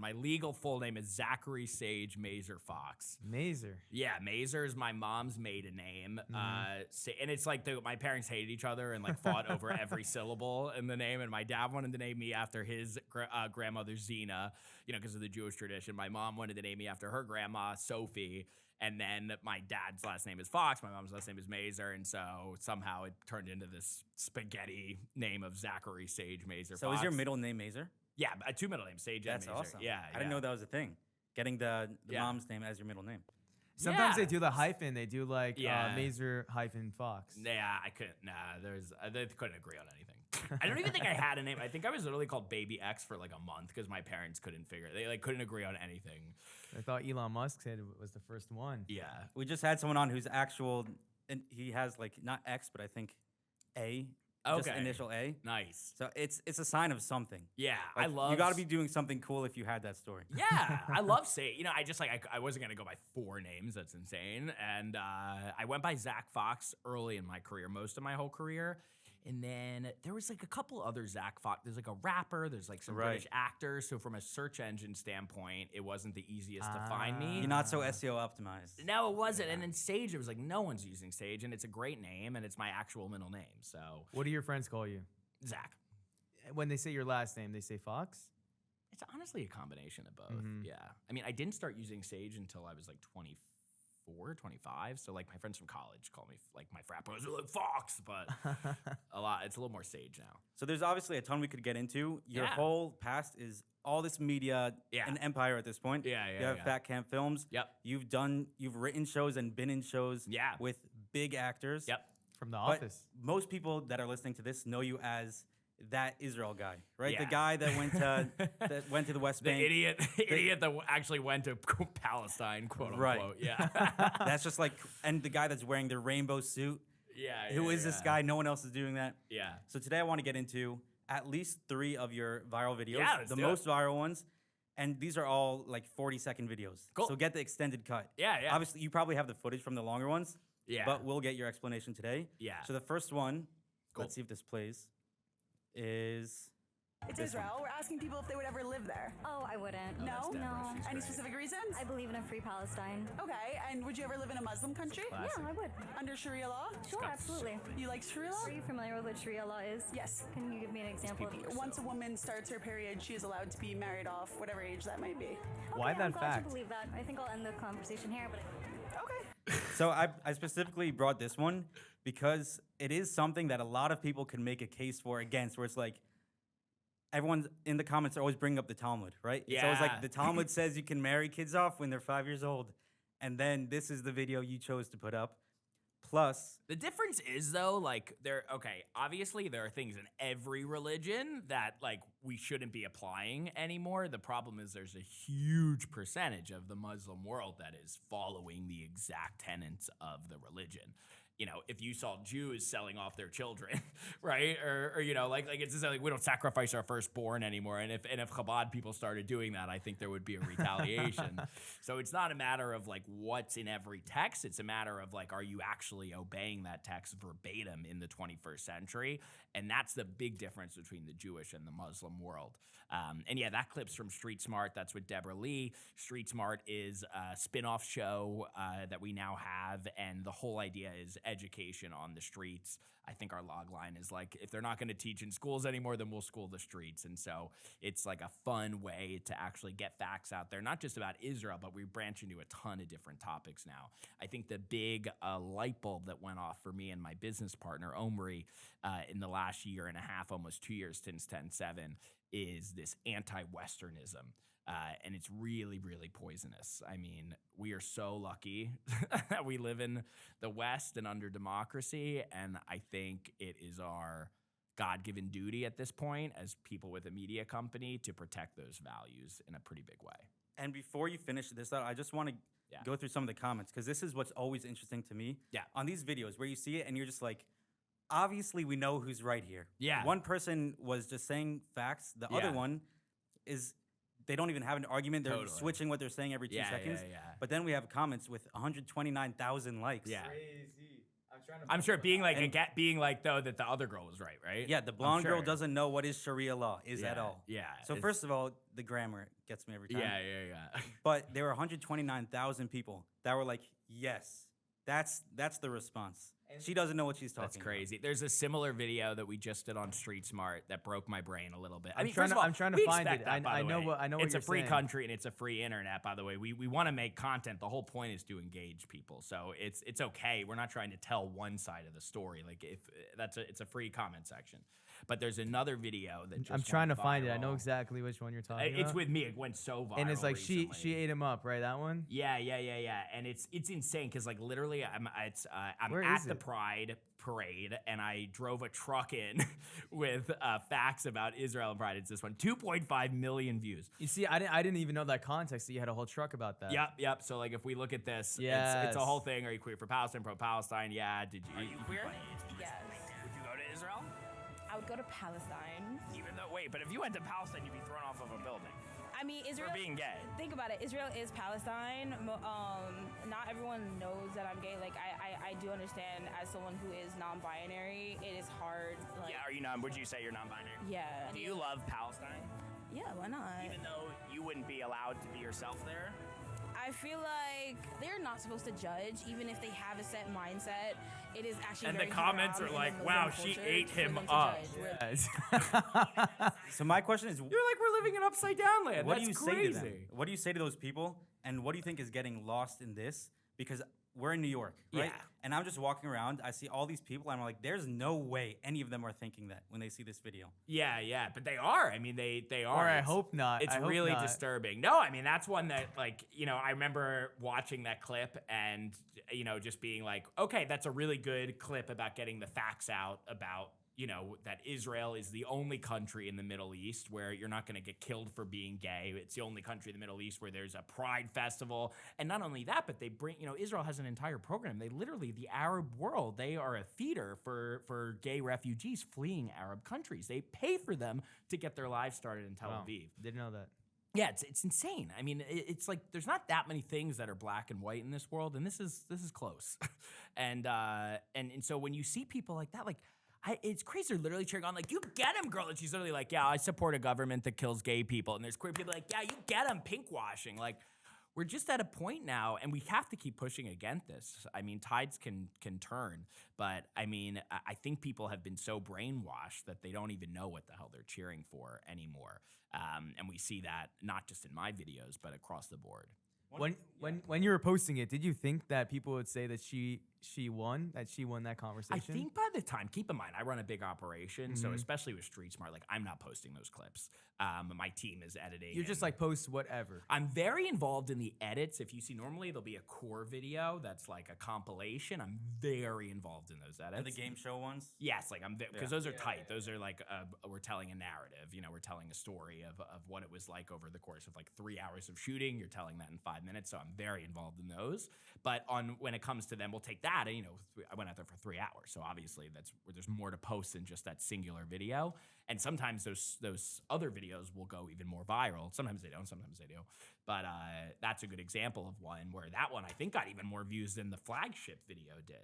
my legal full name is Zachary Sage Mazer Fox. Mazer. Yeah, Mazer is my mom's maiden name. And it's like my parents hated each other and like fought over every syllable in the name. And my dad wanted to name me after his grandmother Zena, because of the Jewish tradition. My mom wanted to name me after her grandma Sophie. And then my dad's last name is Fox. My mom's last name is Mazer. And so somehow it turned into this spaghetti name of Zachary Sage Mazer Fox. So is your middle name Mazer? Yeah, 2 middle names, Sage and That's Mazer. awesome. Yeah, I didn't know that was a thing. Getting the Yeah. mom's name as your middle name. Sometimes Yeah. they do the hyphen. They do like Yeah. Mazer hyphen Fox. Yeah, I couldn't. Nah, they couldn't agree on anything. I don't even think I had a name. I think I was literally called Baby X for like a month because my parents couldn't figure it. They like couldn't agree on anything. I thought Elon Musk said it was the first one. Yeah. We just had someone on who's actual, and he has like not X, but I think A. Just Okay. initial A. Nice. So it's a sign of something. Yeah, Like, I love. You got to be doing something cool if you had that story. Yeah, I love Sage. I just like I wasn't gonna go by 4 names. That's insane. And I went by Zach Fox early in my career, most of my whole career. And then there was like a couple other Zach Fox. There's like a rapper. There's like some Right. British actors. So from a search engine standpoint, it wasn't the easiest to find me. You're not so SEO optimized. No, it wasn't. And then Sage, it was like no one's using Sage, and it's a great name, and it's my actual middle name. So What do your friends call you? Zach. When they say your last name, they say Fox? It's honestly a combination of both. Yeah. I mean, I didn't start using Sage until I was like 24, 25. So like my friends from college call me like my frat bros are like Fox, but it's a little more Sage now. So there's obviously a ton we could get into. Your Yeah. whole past is all this media, Yeah. an empire at this point. Yeah, yeah, You have yeah. Fat Camp Films. Yep. You've written shows and been in shows. Yeah. With big actors. Yep. From The But Office. most people that are listening to this know you as that Israel guy, right? Yeah. The guy that went to the West The Bank. idiot that actually went to Palestine, quote unquote. Right. Yeah. That's just like, and the guy that's wearing the rainbow suit. Yeah. Who is this guy? No one else is doing that. Yeah. So today I want to get into at least 3 of your viral videos, Yeah, let's the do most it. viral ones. And these are all like 40-second videos. Cool. So get the extended cut. Yeah, yeah. Obviously, you probably have the footage from the longer ones. Yeah. But we'll get your explanation today. Yeah. So the first one, Cool. let's see if this plays, is It's this one. Israel. We're asking people if they would ever live there. Oh, I wouldn't. No? No. Any specific reasons? I believe in a free Palestine. Okay, and would you ever live in a Muslim country? Yeah, I would. Under Sharia law? Sure, absolutely. You like Sharia law? Are you familiar with what Sharia law is? Yes. Can you give me an example? Once a woman starts her period, she is allowed to be married off, whatever age that might be. Why Okay, that I'm glad fact? you believe that. I think I'll end the conversation here, but Okay. So I specifically brought this one because it is something that a lot of people can make a case for against, where it's like, everyone's in the comments are always bringing up the Talmud, right? It's always Yeah. like the Talmud says you can marry kids off when they're 5 years old. And then this is the video you chose to put up. Plus, The difference is though, like obviously there are things in every religion that like we shouldn't be applying anymore. The problem is there's a huge percentage of the Muslim world that is following the exact tenets of the religion. If you saw Jews selling off their children, right? Or like it's just like we don't sacrifice our firstborn anymore. And if Chabad people started doing that, I think there would be a retaliation. So it's not a matter of like what's in every text. It's a matter of like, are you actually obeying that text verbatim in the 21st century? And that's the big difference between the Jewish and the Muslim world. And yeah, that clip's from Street Smart. That's with Deborah Lee. Street Smart is a spin-off show that we now have. And the whole idea is education on the streets. I think our log line is like, if they're not going to teach in schools anymore, then we'll school the streets. And so it's like a fun way to actually get facts out there, not just about Israel, but we branch into a ton of different topics now. I think the big light bulb that went off for me and my business partner, Omri, in the last year and a half, almost 2 years since 10/7, is this anti-Westernism. And it's really, really poisonous. I mean, we are so lucky that we live in the West and under democracy. And I think it is our God-given duty at this point as people with a media company to protect those values in a pretty big way. and before you finish this out, I just want to Yeah. go through some of the comments, because this is what's always interesting to me. Yeah. On these videos where you see it and you're just like, obviously we know who's right here. Yeah. One person was just saying facts. The other Yeah. one is they don't even have an argument. They're Totally. switching what they're saying every 2 Yeah, seconds. yeah, yeah. But then we have comments with 129,000 likes. Yeah. Crazy. I I'm sure being like being like though that the other girl was right? Yeah, the I'm blonde girl sure. doesn't know what is Sharia law is at Yeah, all. yeah, So it's- first of all, the grammar gets me every time. Yeah. But there were 129,000 people that were like, yes, that's the response. She doesn't know what she's talking That's crazy. There's a similar video that we just did on Street Smart that broke my brain a little bit. I I'm mean, trying first to- of all, I'm trying to we find expect it. that, by I the know way. what It's you're a free saying. country and it's a free internet, by the way. We want to make content. The whole point is to engage people, so it's okay. We're not trying to tell one side of the story. Like if it's a free comment section. But there's another video that just I'm trying to went find it. I know viral. exactly which one you're talking It's about. with me. It went so viral. and it's like she recently. ate him up, right? That one. Yeah, and it's insane because like literally I'm Where at is the it? Pride parade and I drove a truck in with facts about Israel and Pride. It's this one, 2.5 million views. You see, I didn't even know that context. That you had a whole truck about that. Yep. So like if we look at this, it's a Yes. whole thing. Are you queer for Palestine, pro Palestine? Yeah. Did you? Are you queer? Yes. Would you go to Israel? I would go to Palestine. Even though, wait, but if you went to Palestine, you'd be thrown off of a building I mean, Israel. for being gay. Think about it. Israel is Palestine. Not everyone knows that I'm gay. Like, I do understand as someone who is non-binary, it is hard. Like, Yeah, are you non? Would you say you're non-binary? yeah. Do you love Palestine? Yeah, why not? Even though you wouldn't be allowed to be yourself there? I feel like they're not supposed to judge, even if they have a set mindset. It is actually And very the comments haram are in like, the "Wow, Muslim she culture ate for him them to up." judge. Where- Yes. So my question is, You're like we're living in upside down land. what That's do you crazy. say to them? What do you say to those people? And what do you think is getting lost in this? Because we're in New York, right? Yeah. And I'm just walking around. I see all these people. And I'm like, there's no way any of them are thinking that when they see this video. Yeah, but they are. I mean, they are. Or I It's- hope not. It's I hope really not. disturbing. No, I mean that's one that like I remember watching that clip and just being like, okay, that's a really good clip about getting the facts out about that Israel is the only country in the Middle East where you're not going to get killed for being gay. It's the only country in the Middle East where there's a pride festival. And not only that, but they bring, Israel has an entire program. They literally, the Arab world, they are a feeder for gay refugees fleeing Arab countries. They pay for them to get their lives started in Tel Wow. Aviv. Didn't know that. Yeah, it's insane. I mean, it's like there's not that many things that are black and white in this world, and this is close. and so when you see people like that, like it's crazy. They're literally cheering on like, "You get him, girl," and she's literally like, "Yeah, I support a government that kills gay people." And there's queer people like, "Yeah, you get him," pink washing. Like, we're just at a point now, and we have to keep pushing against this. I mean, tides can turn, but I mean, I think people have been so brainwashed that they don't even know what the hell they're cheering for anymore. And we see that not just in my videos, but across the board. When you were posting it, did you think that people would say that she won that conversation? I think by the time, keep in mind, I run a big operation, so especially with Street Smart, like I'm not posting those clips. My team is editing. you're just and- like post whatever. I'm very involved in the edits. If you see, normally there'll be a core video that's like a compilation. I'm very involved in those edits. And the game show ones. Yes, like because those are tight. Those are like we're telling a narrative. We're telling a story of what it was like over the course of like 3 hours of shooting. You're telling that in 5 minutes, so I'm very involved in those. But when it comes to them, we'll take that. And, I went out there for 3 hours, so obviously that's where there's more to post than just that singular video. And sometimes those other videos will go even more viral. Sometimes they don't. Sometimes they do. But that's a good example of one where that one I think got even more views than the flagship video did.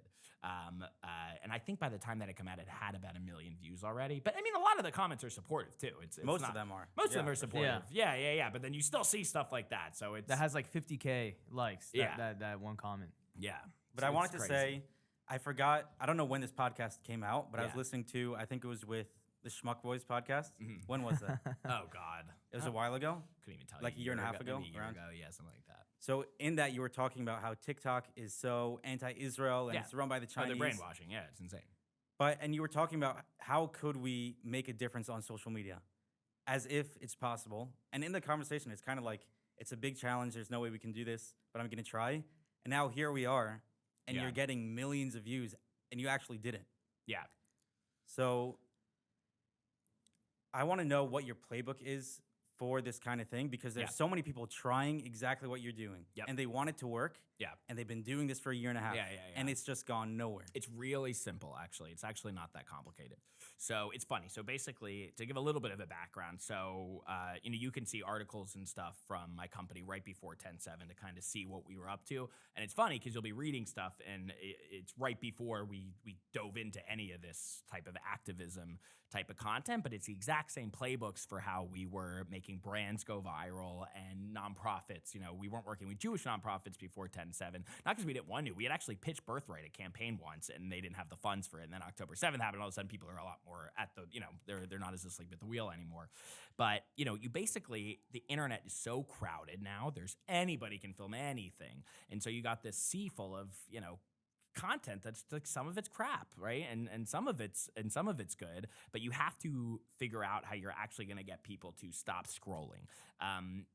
And I think by the time that it came out, it had about 1 million views already. But I mean, a lot of the comments are supportive too. It's Most not- of them are. Most of them Yeah, are for sure. supportive. Yeah. But then you still see stuff like that. So it's That has like 50K likes. Yeah. That one comment. yeah. But So I it's wanted to crazy. say, I forgot. I don't know when this podcast came out, but I was Yeah. listening to. I think it was with the Schmuck Boys podcast. Mm-hmm. When was that? Oh God, It was a while ago. couldn't even tell Like you. a year and a half ago, maybe a year around? ago, yeah, something like that. So in that, you were talking about how TikTok is so anti-Israel and Yeah. it's run by the Oh, Chinese. they're brainwashing. Yeah, it's insane. And you were talking about how could we make a difference on social media, as if it's possible. And in the conversation, it's kind of like it's a big challenge. There's no way we can do this, but I'm gonna try. And now here we are, and Yeah. you're getting millions of views, and you actually did it. Yeah. So I want to know what your playbook is for this kind of thing because there's Yeah. so many people trying exactly what you're doing. Yep. And they want it to work. Yeah. And they've been doing this for a year and a half. Yeah. And it's just gone nowhere. It's really simple, actually. It's actually not that complicated. So it's funny. So basically, to give a little bit of a background, so you can see articles and stuff from my company right before 10/7 to kind of see what we were up to. And it's funny because you'll be reading stuff, and it's right before we dove into any of this type of activism type of content, but it's the exact same playbooks for how we were making brands go viral and nonprofits. We weren't working with Jewish nonprofits before 10/7, not because we didn't want to. We had actually pitched Birthright, a campaign once, and they didn't have the funds for it. And then October 7th happened, and all of a sudden people are a lot more at the, they're not as asleep at the wheel anymore. But, you basically, the internet is so crowded now, anybody can film anything. And so you got this sea full of, content that's like some of it's crap, right? And some of it's good, but you have to figure out how you're actually going to get people to stop scrolling.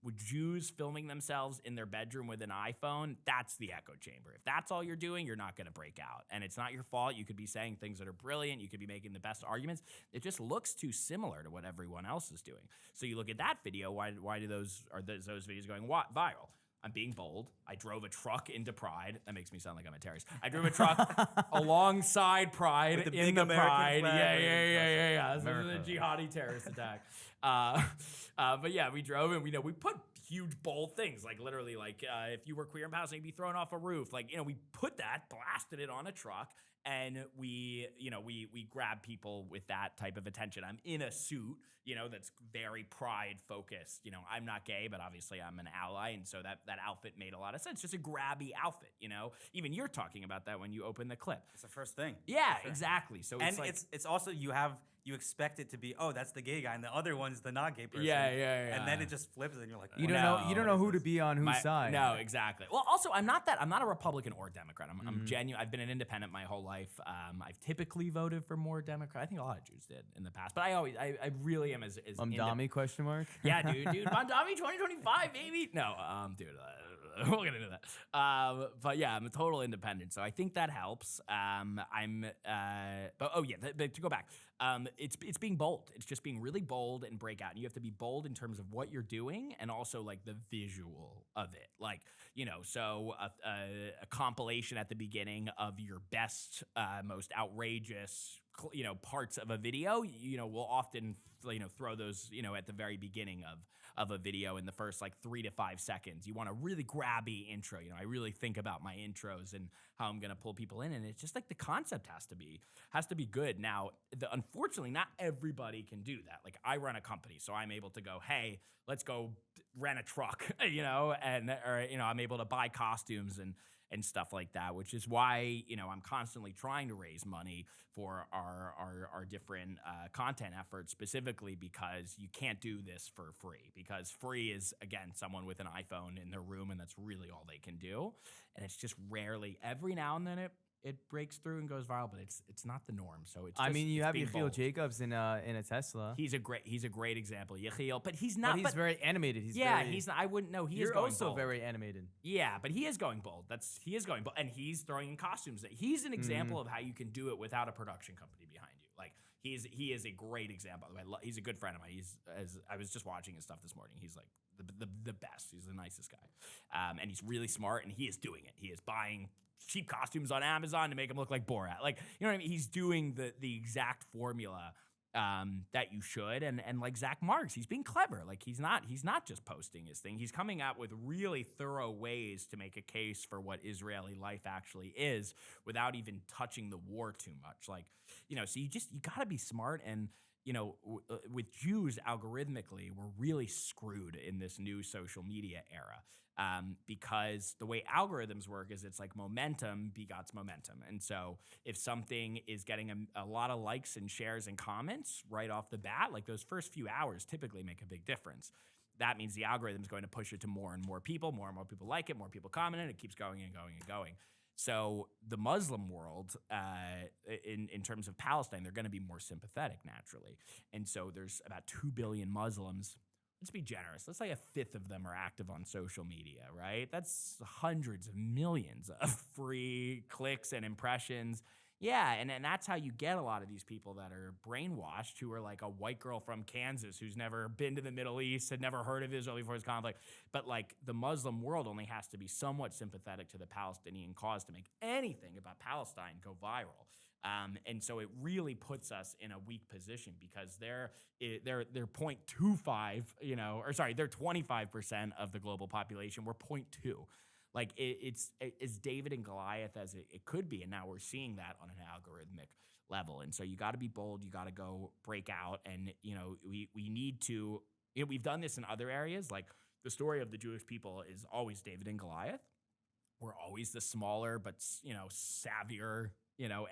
With Jews filming themselves in their bedroom with an iPhone, that's the echo chamber. If that's all you're doing, you're not going to break out. And it's not your fault. You could be saying things that are brilliant. You could be making the best arguments. It just looks too similar to what everyone else is doing. So you look at that video, why do those videos going viral? I'm being bold. I drove a truck into Pride. That makes me sound like I'm a terrorist. I drove a truck alongside Pride With the in big the American Pride. flag Yeah. This is America. a jihadi terrorist attack. But yeah, we drove and we put huge bold things like literally like if you were queer in Palestine, you'd be thrown off a roof. Like we put that, blasted it on a truck. And we grab people with that type of attention. I'm in a suit, that's very pride focused. I'm not gay, but obviously I'm an ally. And so that outfit made a lot of sense. Just a grabby outfit, Even you're talking about that when you open the clip. It's the first thing. Yeah, exactly. So And it's like, it's also you expect it to be, oh, that's the gay guy, and the other one's the not gay person. Yeah. And then it just flips, and you're like, You wow. don't know who to be on whose side. No, exactly. Well, also, I'm not a Republican or Democrat. I'm genuine. I've been an independent my whole life. I've typically voted for more Democrat. I think a lot of Jews did in the past, but I really am as Dami question mark? Yeah, dude. Mondami 2025, baby. No, dude. We'll get into that. But yeah, I'm a total independent, so I think that helps. But to go back, it's being bold. It's just being really bold and break out. And you have to be bold in terms of what you're doing and also like the visual of it. Like, so a compilation at the beginning of your best, most outrageous, parts of a video, we'll often, throw those, at the very beginning of a video in the first like 3 to 5 seconds. You want a really grabby intro. I really think about my intros and how I'm going to pull people in. And it's just like the concept has to be good. Now, unfortunately, not everybody can do that. Like I run a company, so I'm able to go, hey, let's go rent a truck, I'm able to buy costumes and stuff like that, which is why, I'm constantly trying to raise money for our different content efforts, specifically because you can't do this for free, because free is, again, someone with an iPhone in their room, and that's really all they can do. And it's just rarely, every now and then it breaks through and goes viral, but it's not the norm. So it's just, you it's have being Yechiel bold. Jacobs in a Tesla. He's a great example, Yechiel, but he's not. But he's very animated. He's not. I wouldn't know. He is You're going also bold. very animated. Yeah, but he is going bold. He is going bold, and he's throwing in costumes. He's an example of how you can do it without a production company behind you. Like he is a great example. By the way, he's a good friend of mine. I was just watching his stuff this morning. He's like the best. He's the nicest guy, and he's really smart. And he is doing it. He is buying cheap costumes on Amazon to make him look like Borat. Like, you know what I mean? He's doing the exact formula that you should. And like Zach Marks, he's being clever. Like he's not just posting his thing. He's coming out with really thorough ways to make a case for what Israeli life actually is without even touching the war too much. Like, so you gotta be smart. And, with Jews algorithmically, we're really screwed in this new social media era. Because the way algorithms work is it's like momentum begots momentum. And so if something is getting a lot of likes and shares and comments right off the bat, like those first few hours typically make a big difference. That means the algorithm is going to push it to more and more people like it, more people comment it keeps going and going and going. So the Muslim world, in terms of Palestine, they're going to be more sympathetic naturally. And so there's about 2 billion Muslims. Let's be generous. Let's say a fifth of them are active on social media, right? That's hundreds of millions of free clicks and impressions. Yeah, and that's how you get a lot of these people that are brainwashed, who are like a white girl from Kansas who's never been to the Middle East, had never heard of Israel before this conflict. But like the Muslim world only has to be somewhat sympathetic to the Palestinian cause to make anything about Palestine go viral. And so it really puts us in a weak position because they're 0.25, or sorry, they're 25% of the global population. We're 0.2. Like it's as David and Goliath as it could be, and now we're seeing that on an algorithmic level. And so you got to be bold. You got to go break out, and we need to. We've done this in other areas. Like the story of the Jewish people is always David and Goliath. We're always the smaller but savvier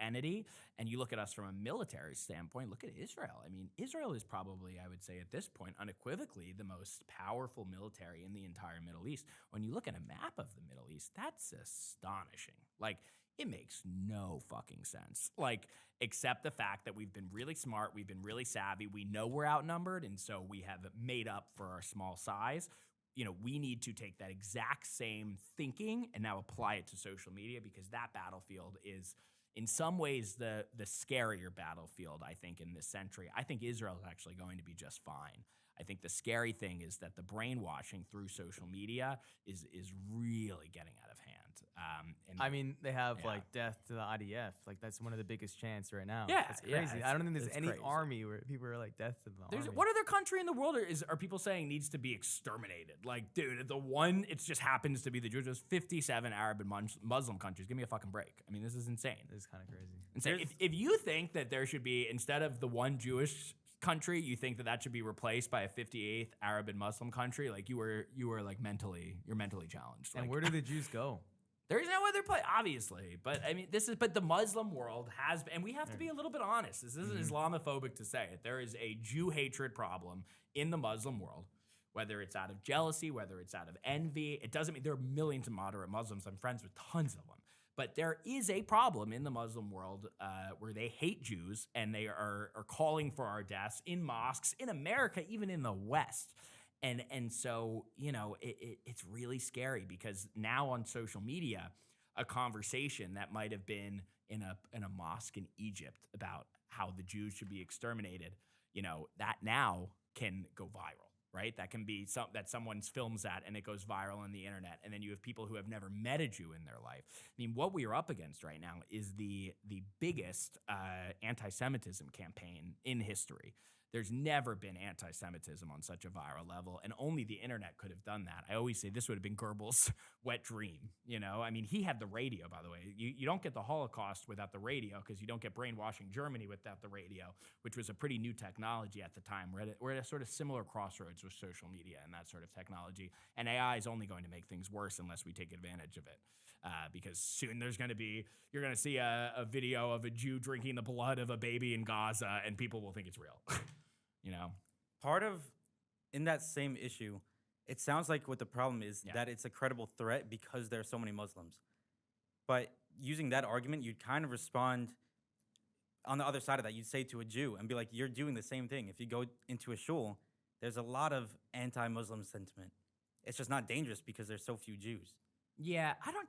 entity. And you look at us from a military standpoint, look at Israel. I mean, Israel is probably, I would say at this point, unequivocally the most powerful military in the entire Middle East. When you look at a map of the Middle East, that's astonishing. Like, it makes no fucking sense. Like, except the fact that we've been really smart, we've been really savvy, we know we're outnumbered, and so we have made up for our small size. We need to take that exact same thinking and now apply it to social media, because that battlefield is, in some ways, the scarier battlefield, I think, in this century. I think Israel is actually going to be just fine. I think the scary thing is that the brainwashing through social media is really getting out of hand. And I mean, they have Yeah. like death to the IDF. Like that's one of the biggest chants right now. Yeah, it's yeah, crazy. I don't think there's it's any crazy. army where people are like death to the army. what other country in the world are people saying needs to be exterminated? Like, dude, the one, it just happens to be the Jews. There's 57 Arab and Muslim countries. Give me a fucking break. I mean, this is insane. It's kind of crazy. Insane. If you think that there should be, instead of the one Jewish country, you think that should be replaced by a 58th Arab and Muslim country, like you were like you're mentally challenged. And Like, where do the Jews go? There's no other place, obviously. But I mean, but the Muslim world has, and we have to be a little bit honest. This isn't Islamophobic to say it. There is a Jew hatred problem in the Muslim world, whether it's out of jealousy, whether it's out of envy. It doesn't mean there are millions of moderate Muslims. I'm friends with tons of them. But there is a problem in the Muslim world where they hate Jews, and they are calling for our deaths in mosques, in America, even in the West. And so, it's really scary, because now on social media, a conversation that might have been in a mosque in Egypt about how the Jews should be exterminated, that now can go viral, right? That can be that someone films that and it goes viral on the internet. And then you have people who have never met a Jew in their life. I mean, what we are up against right now is the biggest anti-Semitism campaign in history. There's never been anti-Semitism on such a viral level, and only the internet could have done that. I always say this would have been Goebbels' wet dream, I mean, he had the radio, by the way. You don't get the Holocaust without the radio, because you don't get brainwashing Germany without the radio, which was a pretty new technology at the time. We're at a sort of similar crossroads with social media and that sort of technology, and AI is only going to make things worse unless we take advantage of it. Because soon you're going to see a video of a Jew drinking the blood of a baby in Gaza, and people will think it's real. Part of, in that same issue, it sounds like what the problem is, that it's a credible threat because there are so many Muslims. But using that argument, you'd kind of respond on the other side of that. You'd say to a Jew and be like, you're doing the same thing. If you go into a shul, there's a lot of anti-Muslim sentiment. It's just not dangerous because there's so few Jews. Yeah, I don't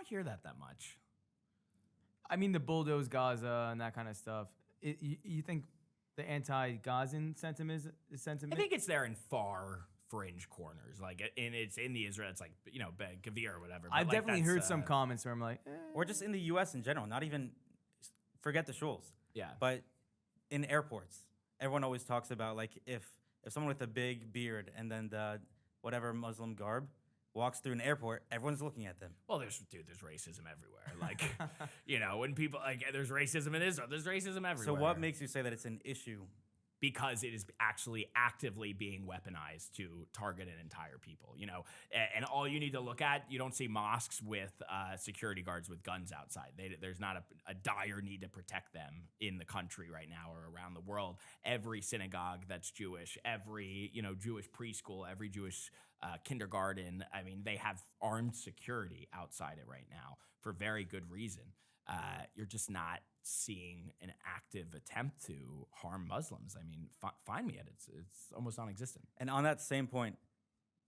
hear that much. I mean, the bulldoze Gaza and that kind of stuff. You think the anti-Gazan sentiment is sentiment? I think it's there in far fringe corners, like, and it's in the Israel. It's like Gavir or whatever. I've definitely heard some comments where I'm like, Or just in the U.S. in general, not even, forget the shuls. Yeah. But in airports, everyone always talks about, like, if someone with a big beard and then the whatever Muslim garb walks through an airport, everyone's looking at them. Well, there's racism everywhere. Like, when people, like, there's racism in Israel, there's racism everywhere. So what makes you say that it's an issue? Because it is actually actively being weaponized to target an entire people, and all you need to look at, you don't see mosques with security guards with guns outside. There's not a dire need to protect them in the country right now or around the world. Every synagogue that's Jewish, every, Jewish preschool, every Jewish kindergarten, I mean, they have armed security outside it right now for very good reason. You're just not seeing an active attempt to harm Muslims. I mean, find me at it. It's almost non-existent. And on that same point,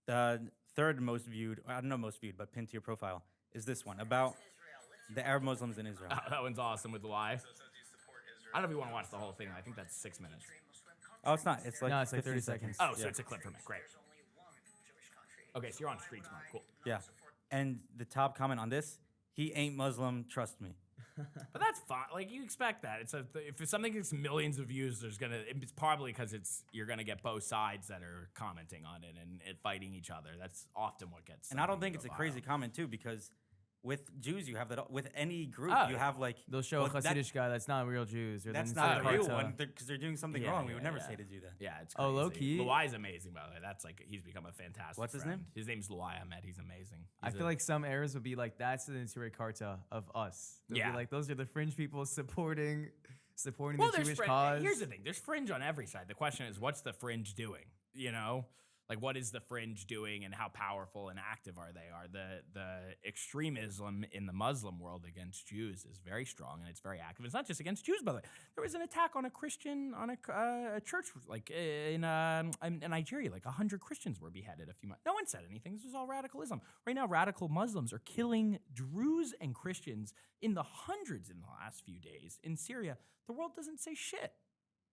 the third most viewed, I don't know most viewed, but pinned to your profile, is this one about The Arab Muslims in Israel. That one's awesome with the lie. I don't know if you want to watch the whole thing. I think that's 6 minutes. Oh, it's not. It's like No, it's like 15 30 seconds. Oh, so Yeah. it's a clip from it. Great. Okay, so you're on Street Smart. Cool. Yeah. And the top comment on this, he ain't Muslim, trust me. But that's fine. Like you expect that. If something gets millions of views, it's probably because you're gonna get both sides that are commenting on it and fighting each other. That's often what gets. And I don't something think to it's a go crazy viral. comment too, because with Jews you have that. With any group Oh, you yeah. have like They'll show a well, that- Hasidic guy that's not real Jews. Or That's then not say the real Karta. one because they're doing something Yeah, wrong. We yeah, would never yeah. say to do that. Yeah, it's crazy. Oh, low-key? Luai's amazing, by the way. He's become a fantastic. What's his friend. name? His name's Luai Ahmed. He's amazing. I He's feel a- like some errors would be like, that's the Neturei Karta of us. They'll Yeah. be like, those are the fringe people supporting well, the there's Jewish fringe. cause. Here's the thing: there's fringe on every side. The question is, what's the fringe doing? You know, like what is the fringe doing, and how powerful and active are they? Are the extremism in the Muslim world against Jews is very strong and it's very active. It's not just against Jews, by the way. There was an attack on a Christian on a church like in Nigeria. Like 100 Christians were beheaded a few months. No one said anything. This was all radicalism. Right now, radical Muslims are killing Druze and Christians in the hundreds in the last few days in Syria. The world doesn't say shit.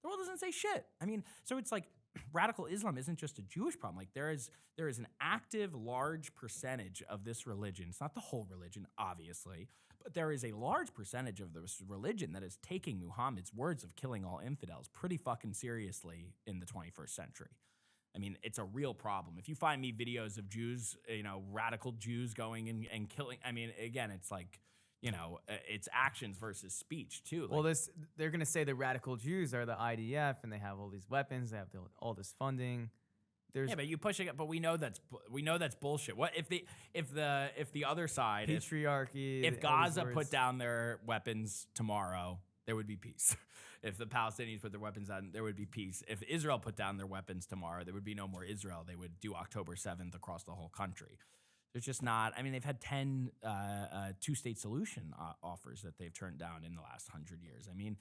The world doesn't say shit. I mean, so it's like radical Islam isn't just a Jewish problem. Like there is an active, large percentage of this religion. It's not the whole religion, obviously, but there is a large percentage of this religion that is taking Muhammad's words of killing all infidels pretty fucking seriously in the 21st century. I mean, it's a real problem. If you find me videos of Jews, radical Jews going and killing, I mean, again, it's like, it's actions versus speech too. Well, Like, they're going to say the radical Jews are the IDF and they have all these weapons, they have all this funding. There's yeah, but you pushing it, but we know that's bullshit. What if the other side, patriarchy. if all these Gaza words. put down their weapons tomorrow, there would be peace. If the Palestinians put their weapons down, there would be peace. If Israel put down their weapons tomorrow, there would be no more Israel. They would do October 7th across the whole country. There's just not. I mean, they've had 10 two-state solution offers that they've turned down in the last 100 years. I mean,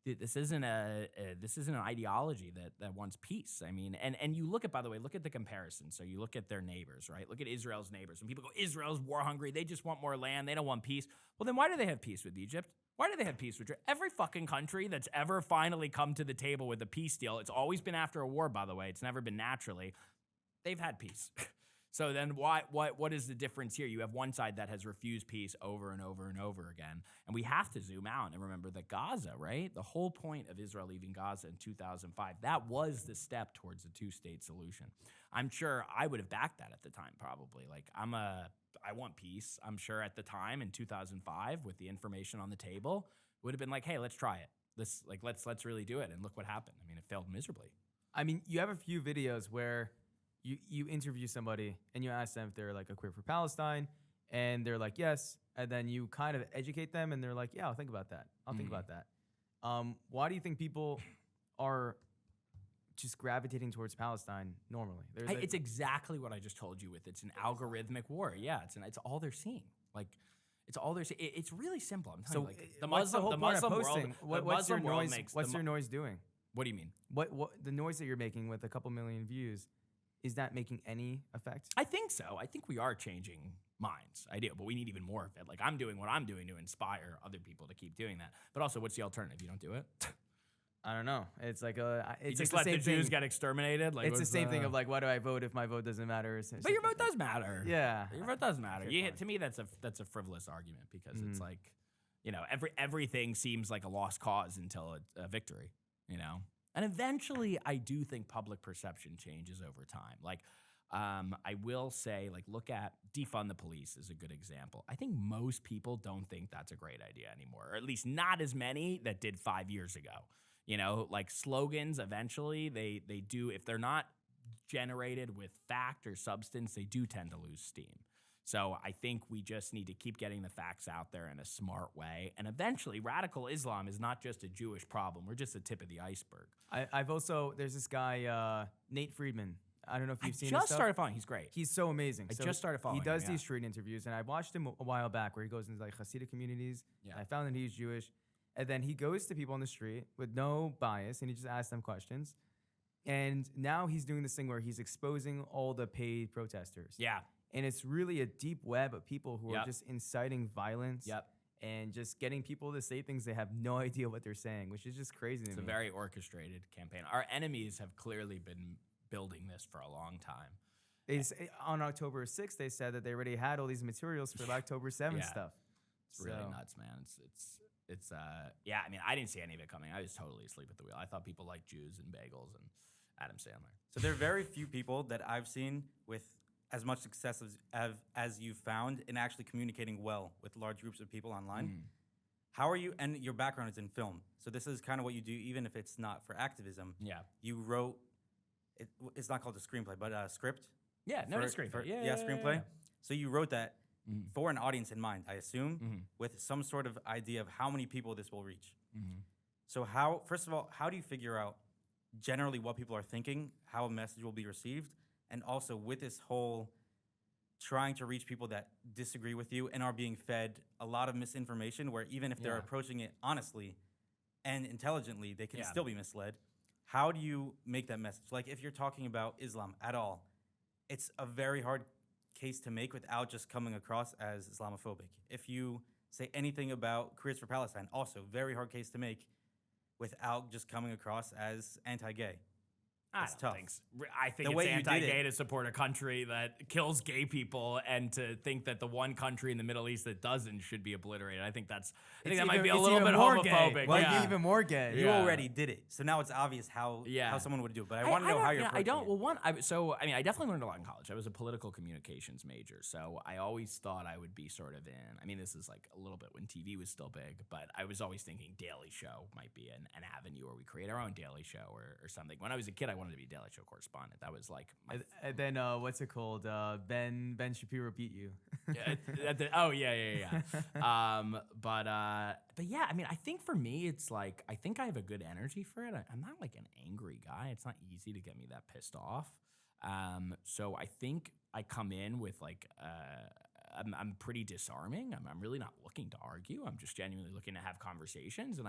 this isn't an ideology that wants peace. I mean, and you look at, by the way, look at the comparison. So you look at their neighbors, right? Look at Israel's neighbors. When people go, Israel's war hungry, they just want more land, they don't want peace. Well, then why do they have peace with Egypt? Why do they have peace with Egypt? Every fucking country that's ever finally come to the table with a peace deal, it's always been after a war, by the way. It's never been naturally. They've had peace. So then what is the difference here? You have one side that has refused peace over and over and over again. And we have to zoom out and remember that Gaza, right? The whole point of Israel leaving Gaza in 2005, that was the step towards a two-state solution. I'm sure I would have backed that at the time, probably. Like I want peace. I'm sure at the time in 2005, with the information on the table, would have been like, hey, let's try it. Let's really do it. And look what happened. I mean, it failed miserably. I mean, you have a few videos where you interview somebody and you ask them if they're like a queer for Palestine, and they're like, yes. And then you kind of educate them and they're like, yeah, I'll think about that. I'll think about that. Why do you think people are just gravitating towards Palestine normally? It's exactly what I just told you with it's an algorithmic war. Yeah, it's all they're seeing. Like, it's all they're seeing. It's really simple. I'm telling you, like, the what's Muslim, whole the point of Muslim world, posting? the What's your Muslim world noise? makes What's the your noise doing? What do you mean? What the noise that you're making with a couple million views, is that making any effect? I think so. I think we are changing minds. I do, but we need even more of it. Like, I'm doing what I'm doing to inspire other people to keep doing that. But also, what's the alternative? You don't do it? I don't know. It's like You it's just like let the the same Jews thing. get exterminated? Like, It's the what's same thing of like, why do I vote if my vote doesn't matter? But your vote does matter. Yeah. Your vote does matter. Fair point. To me, that's a frivolous argument because it's like, everything seems like a lost cause until a victory, And eventually, I do think public perception changes over time. Like, I will say, like, look at defund the police is a good example. I think most people don't think that's a great idea anymore, or at least not as many that did 5 years ago. Like slogans, eventually they do, if they're not generated with fact or substance, they do tend to lose steam. So I think we just need to keep getting the facts out there in a smart way. And eventually, radical Islam is not just a Jewish problem. We're just the tip of the iceberg. I've also, there's this guy, Nate Friedman. I don't know if you've seen his Just stuff. started following. He's great. He's so amazing. I So just started following He does him, yeah. these street interviews, and I watched him a while back where he goes into like Hasidic communities. Yeah. And I found that he's Jewish. And then he goes to people on the street with no bias, and he just asks them questions. And now he's doing this thing where he's exposing all the paid protesters. Yeah. And it's really a deep web of people who are Yep. just inciting violence. Yep. and just getting people to say things they have no idea what they're saying, which is just crazy to It's me. a very orchestrated campaign. Our enemies have clearly been building this for a long time. On October 6th, they said that they already had all these materials for the October 7th Yeah. stuff. It's really nuts, man. It's yeah, I mean, I didn't see any of it coming. I was totally asleep at the wheel. I thought people liked Jews and bagels and Adam Sandler. So there are very few people that I've seen with as much success as you've found in actually communicating well with large groups of people online. How are you? And your background is in film, so this is kind of what you do, even if it's not for activism. Yeah. You wrote. It's not called a screenplay, but a script. Yeah, no, it's great. Screenplay. So you wrote that for an audience in mind, I assume, with some sort of idea of how many people this will reach. So how, first of all, how do you figure out generally what people are thinking, how a message will be received, and also with this whole trying to reach people that disagree with you and are being fed a lot of misinformation, where even if they're Yeah. approaching it honestly and intelligently, they can Yeah. still be misled. How do you make that message? Like if you're talking about Islam at all, it's a very hard case to make without just coming across as Islamophobic. If you say anything about careers for Palestine, also very hard case to make without just coming across as anti-gay. It's tough. I think The way you it's did anti-gay it- to support a country that kills gay people, and to think that the one country in the Middle East that doesn't should be obliterated. I think that might be a little bit homophobic. Well, yeah. even more gay. You Yeah. already did it, so now it's obvious how someone would do it. But I want to know how you're. I don't. approaching Well, I mean, I definitely learned a lot in college. I was a political communications major, so I always thought I would be sort of in. I mean, this is like a little bit when TV was still big, but I was always thinking Daily Show might be an avenue where we create our own Daily Show or something. When I was a kid, I wanted to be a Daily Show correspondent. That was like my And then what's it called? Ben Shapiro beat you. oh yeah. But yeah, I mean, I think for me, it's like I think I have a good energy for it. I'm not like an angry guy. It's not easy to get me that pissed off. So I think I come in with like I'm pretty disarming. I'm really not looking to argue. I'm just genuinely looking to have conversations, and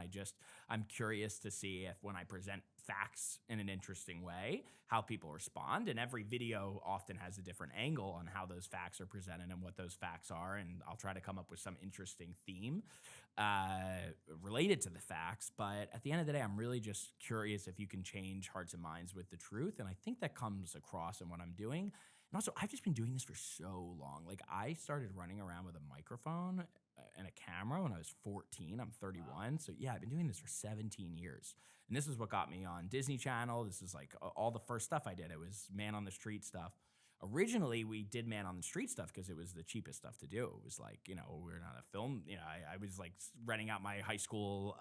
I'm curious to see if when I present facts in an interesting way, how people respond. And every video often has a different angle on how those facts are presented and what those facts are, and I'll try to come up with some interesting theme related to the facts. But at the end of the day, I'm really just curious if you can change hearts and minds with the truth, and I think that comes across in what I'm doing. And also, I've just been doing this for so long. Like, I started running around with a microphone and a camera when I was 14. I'm 31. Wow. So, yeah, I've been doing this for 17 years. And this is what got me on Disney Channel. This is like all the first stuff I did. It was man on the street stuff. Originally, we did man on the street stuff because it was the cheapest stuff to do. It was like, we were not a film. I was like renting out my high school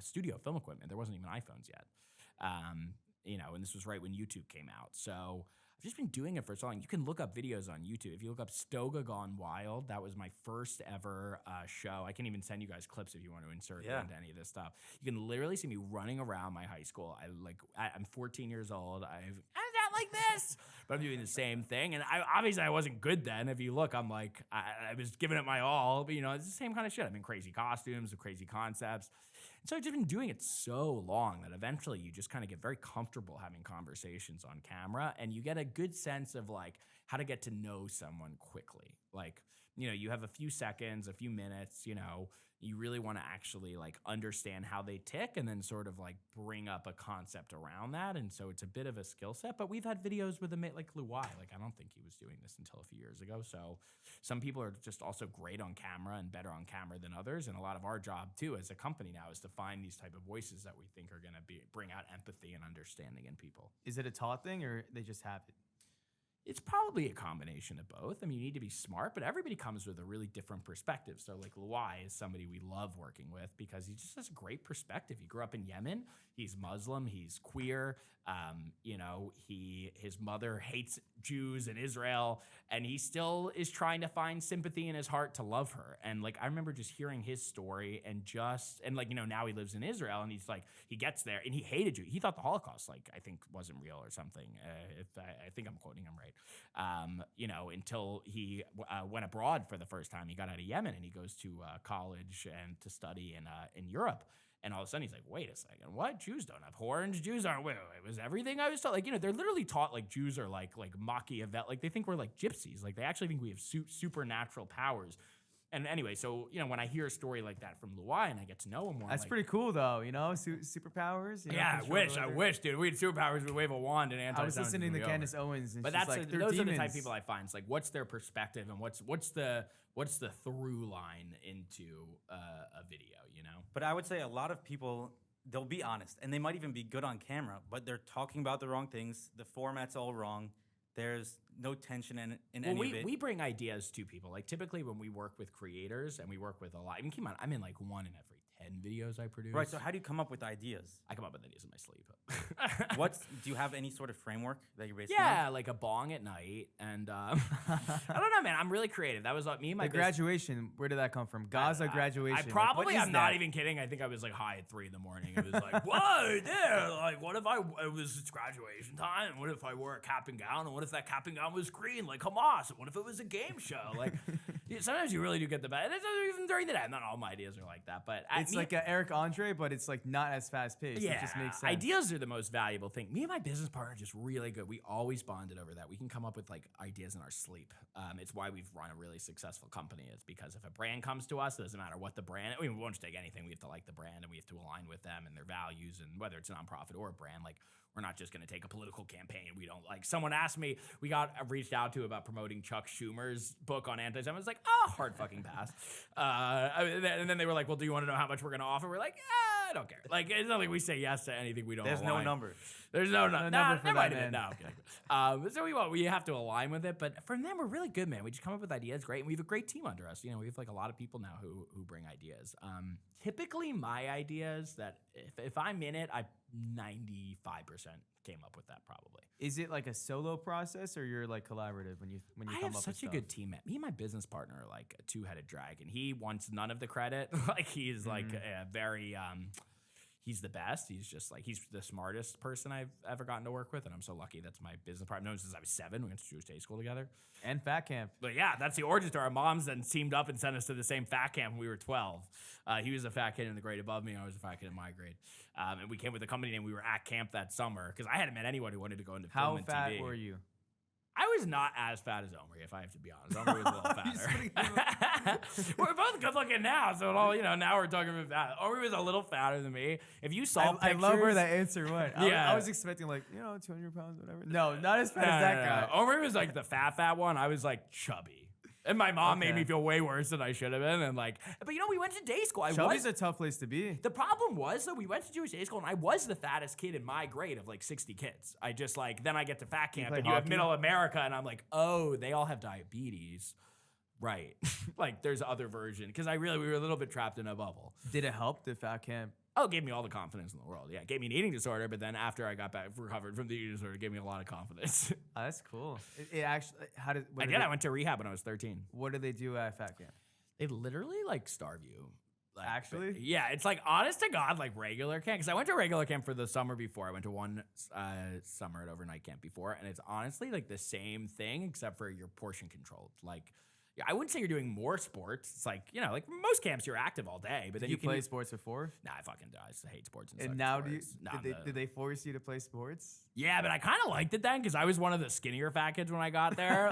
studio film equipment. There wasn't even iPhones yet. And this was right when YouTube came out. So I've just been doing it for so long. You can look up videos on YouTube. If you look up Stoga Gone Wild, that was my first ever show. I can even send you guys clips if you want to insert it into any of this stuff. You can literally see me running around my high school. I'm 14 years old. I'm not like this, but I'm doing the same thing. And I wasn't good then. If you look, I'm like, I was giving it my all, but it's the same kind of shit. I'm in crazy costumes with crazy concepts. So I've just been doing it so long that eventually you just kind of get very comfortable having conversations on camera, and you get a good sense of like how to get to know someone quickly. Like, you have a few seconds, a few minutes, you really want to actually like understand how they tick and then sort of like bring up a concept around that. And so it's a bit of a skill set, but we've had videos with a mate like Luai. Like, I don't think he was doing this until a few years ago. So some people are just also great on camera and better on camera than others. And a lot of our job too, as a company now, is to find these type of voices that we think are going to bring out empathy and understanding in people. Is it a taught thing or they just have it? It's probably a combination of both. I mean, you need to be smart, but everybody comes with a really different perspective. So like Luai is somebody we love working with because he just has a great perspective. He grew up in Yemen. He's Muslim. He's queer. His mother hates Jews and Israel, and he still is trying to find sympathy in his heart to love her. And like, I remember just hearing his story and now he lives in Israel, and he's like, he gets there and he hated Jews. He thought the Holocaust, I think wasn't real or something. I think I'm quoting him right. Until he went abroad for the first time. He got out of Yemen and he goes to college and to study in Europe. And all of a sudden he's like, wait a second, what? Jews don't have horns. Jews aren't. Wait, it was everything I was taught. Like, they're literally taught like Jews are like Machiavelli. Like, they think we're like gypsies. Like, they actually think we have supernatural powers. And anyway, so when I hear a story like that from Luai and I get to know him more, That's I'm like, pretty cool, though. Superpowers. Yeah, I wish, dude. We had superpowers. We wave a wand and I was listening to Candace Owens, and she's like, "They're those are the type demons." of people I find. It's like, what's their perspective and what's the through line into a video, But I would say a lot of people, they'll be honest, and they might even be good on camera, but they're talking about the wrong things. The format's all wrong. There's no tension in any of it. We bring ideas to people. Like typically when we work with creators and we work with a lot. I mean, keep in mind, I'm in like 1 in every 10 videos I produce. Right. So how do you come up with ideas? I come up with ideas in my sleep. Do you have any sort of framework that you're basing Yeah, on? like a bong at night, and I don't know, man. I'm really creative. That was me and my The graduation, where did that come from? Gaza graduation. I Like, probably, what is I'm not that? even kidding. I think I was like high at 3 a.m. It was like, whoa, there. Like, what if it's graduation time? And what if I wore a cap and gown? And what if that cap and gown was green, like Hamas? And what if it was a game show? Like, sometimes you really do get the best. And it's even during the day. Not all my ideas are like that, but It's like a Eric Andre, but it's like not as fast paced. yeah, It just makes sense. ideas are the most valuable thing. Me and my business partner are just really good. We always bonded over that. We can come up with like ideas in our sleep. It's why we've run a really successful company. It's because if a brand comes to us, it doesn't matter what the brand. I mean, we won't take anything. We have to like the brand, and we have to align with them and their values. And whether it's a nonprofit or a brand, like we're not just going to take a political campaign. We don't like. Someone asked me. We got reached out to about promoting Chuck Schumer's book on anti-Semitism. I was like, hard fucking pass. And then they were like, well, do you want to know how much we're going to offer? We're like, I don't care. Like, it's not like we say yes to anything we don't. There's no align. number. There's no number for that, man. No, okay. So we have to align with it, but from them we're really good, man. We just come up with ideas, great, and we have a great team under us. We have like a lot of people now who bring ideas. Typically, my ideas that if I'm in it, I 95% came up with that probably. Is it like a solo process, or you're like collaborative when you I come have up such with a stuff? good team. Me and my business partner are like a two-headed dragon. He wants none of the credit. Like he's like a very. He's the best. He's just like, he's the smartest person I've ever gotten to work with. And I'm so lucky. That's my business partner. I've known him since I was 7. We went to Jewish day school together. And Fat Camp. But yeah, that's the origin story. Our moms then teamed up and sent us to the same fat camp when we were 12. He was a fat kid in the grade above me. I was a fat kid in my grade. And we came with a company name. We were at camp that summer because I hadn't met anyone who wanted to go into film How and fat TV. were you? I was not as fat as Omri, if I have to be honest. Omri was a little fatter. We're both good looking now, so it all, now we're talking about fat. Omri was a little fatter than me. If you saw I pictures, love where that answer went. Yeah. I was expecting 200 pounds, whatever. No, not as fat as that guy. Omri was like the fat one. I was like chubby. And my mom made Okay. me feel way worse than I should have been. And but we went to day school. Chubby's a tough place to be. The problem was, though, we went to Jewish day school, and I was the fattest kid in my grade of like 60 kids. I just then I get to fat camp, played and you have hockey? middle America, and I'm like, oh, they all have diabetes. Right. Like, there's other version. Because we were a little bit trapped in a bubble. Did it help the Fat Camp? Oh, it gave me all the confidence in the world. Yeah, it gave me an eating disorder, but then after I got back recovered from the eating disorder, it gave me a lot of confidence. Oh, that's cool. It actually, I went to rehab when I was 13. What do they do at Fat Camp? They literally starve you. Actually? Yeah, it's like honest to God, like regular camp. Because I went to regular camp for the summer before. I went to one summer at overnight camp before, and it's honestly like the same thing except for you're portion controlled. Yeah, I wouldn't say you're doing more sports. It's like, like most camps, you're active all day. But then Did you can play do- sports before? Nah, I fucking do. I just hate sports. And suck now sports. Nah, did they force you to play sports? Yeah, but I kind of liked it then because I was one of the skinnier fat kids when I got there.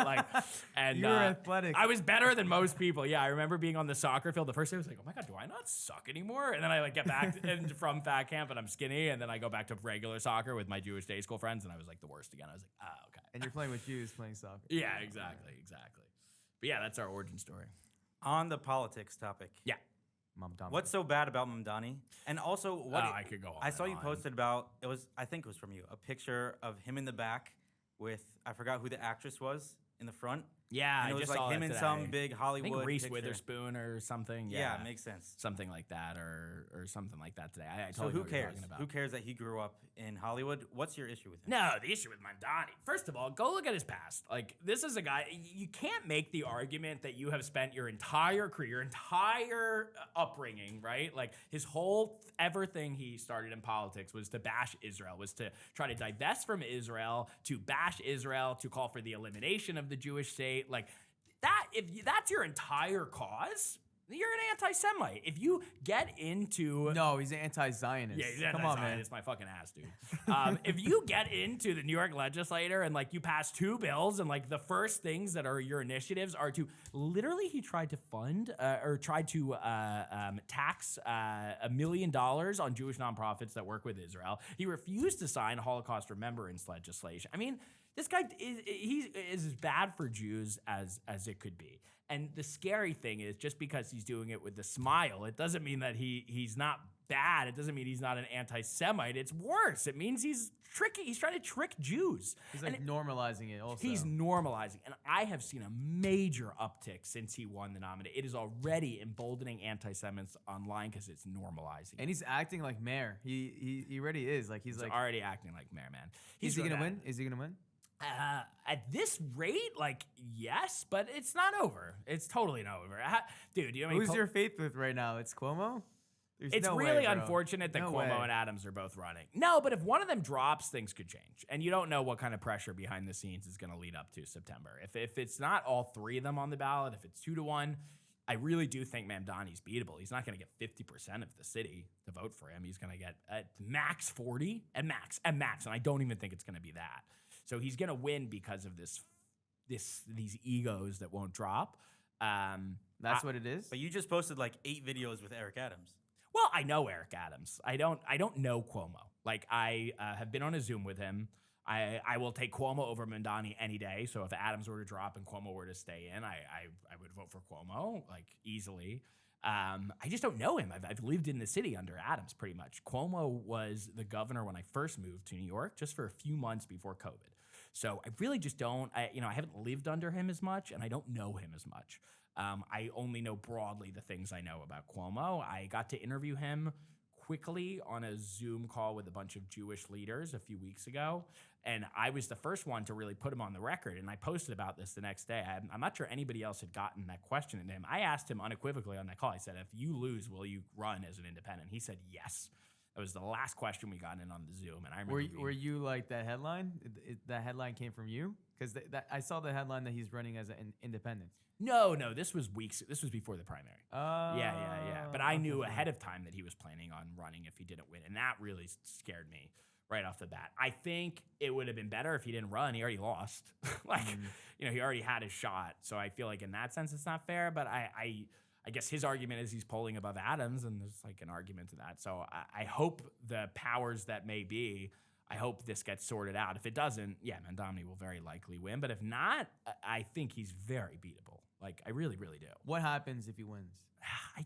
And You were athletic. I was better than most people. Yeah, I remember being on the soccer field. The first day I was like, oh my God, do I not suck anymore? And then I get back from fat camp and I'm skinny. And then I go back to regular soccer with my Jewish day school friends. And I was like the worst again. I was like, okay. And you're playing with Jews playing soccer. Yeah, exactly. But yeah, that's our origin story. On the politics topic. Yeah. Mamdani. What's so bad about Mamdani? And also, what I could go on I saw and you on. posted about I think it was from you, a picture of him in the back with I forgot who the actress was in the front. Yeah, And it I was just like saw him that in today. some big I Hollywood think Reese picture. Witherspoon or something. Yeah, it makes sense. Something like that or something like that today. I So totally know who what you're cares? talking about. Who cares that he grew up in Hollywood? What's your issue with him? No, the issue with Mamdani. First of all, go look at his past. This is a guy, you can't make the argument that you have spent your entire career, your entire upbringing, right? His whole everything he started in politics was to bash Israel, was to try to divest from Israel, to bash Israel, to call for the elimination of the Jewish state. If that's your entire cause, You're an anti-Semite. If you get into No, he's anti-Zionist. yeah, he's Come on, man. It's my fucking ass, dude. If you get into the New York legislature and like you pass 2 bills and like the first things that are your initiatives are to literally he tried to fund or tried to tax $1 million on Jewish nonprofits that work with Israel. He refused to sign Holocaust remembrance legislation. I mean, this guy is as bad for Jews as it could be. And the scary thing is, just because he's doing it with a smile, it doesn't mean that he's not bad. It doesn't mean he's not an anti-Semite. It's worse. It means he's tricky. He's trying to trick Jews. He's like normalizing it also. He's normalizing. And I have seen a major uptick since he won the nomination. It is already emboldening anti-Semites online because it's normalizing. And he's acting like mayor. He already is. Like he's like already acting like mayor, man. Is he gonna win? Is he gonna win? At this rate, like, yes, but it's not over. It's totally not over. Dude, you know what I mean? Who's your faith with right now? It's Cuomo? There's It's no really way, bro. unfortunate that No Cuomo way. and Adams are both running. No, but if one of them drops, things could change. And you don't know what kind of pressure behind the scenes is going to lead up to September. If it's not all 3 of them on the ballot, if it's 2-1, I really do think Mamdani's beatable. He's not going to get 50% of the city to vote for him. He's going to get at max 40, at max. And I don't even think it's going to be that. So he's going to win because of these egos that won't drop. That's what it is. But you just posted like 8 videos with Eric Adams. Well, I know Eric Adams. I don't know Cuomo. Like I have been on a Zoom with him. I will take Cuomo over Mamdani any day. So if Adams were to drop and Cuomo were to stay in, I would vote for Cuomo like easily. I just don't know him. I've lived in the city under Adams pretty much. Cuomo was the governor when I first moved to New York, just for a few months before COVID. So I really just don't. I haven't lived under him as much, and I don't know him as much. I only know broadly the things I know about Cuomo. I got to interview him quickly on a Zoom call with a bunch of Jewish leaders a few weeks ago. And I was the first one to really put him on the record. And I posted about this the next day. I'm not sure anybody else had gotten that question into him. I asked him unequivocally on that call. I said, if you lose, will you run as an independent? He said, yes. That was the last question we got in on the Zoom. And I remember Were you like that headline? That headline came from you? Because I saw the headline that he's running as an independent. No, this was weeks. This was before the primary. Yeah. But I knew ahead of time that he was planning on running if he didn't win. And that really scared me right off the bat. I think it would have been better if he didn't run. He already lost. He already had his shot. So I feel like in that sense, it's not fair. But I guess his argument is he's polling above Adams, and there's like an argument to that. So I hope the powers that may be, I hope this gets sorted out. If it doesn't, yeah, Mamdani will very likely win. But if not, I think he's very beatable. Like, I really, really do. What happens if he wins?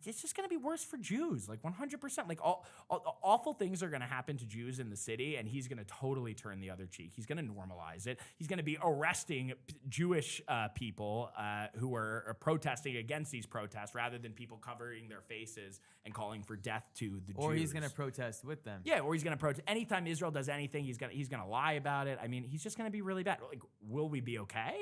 It's just going to be worse for Jews, like 100%. Like, all awful things are going to happen to Jews in the city, and he's going to totally turn the other cheek. He's going to normalize it. He's going to be arresting Jewish people who are protesting against these protests rather than people covering their faces and calling for death to the Jews. Or he's going to protest with them. Yeah, or he's going to protest. Anytime Israel does anything, he's going to lie about it. I mean, he's just going to be really bad. Like, will we be okay?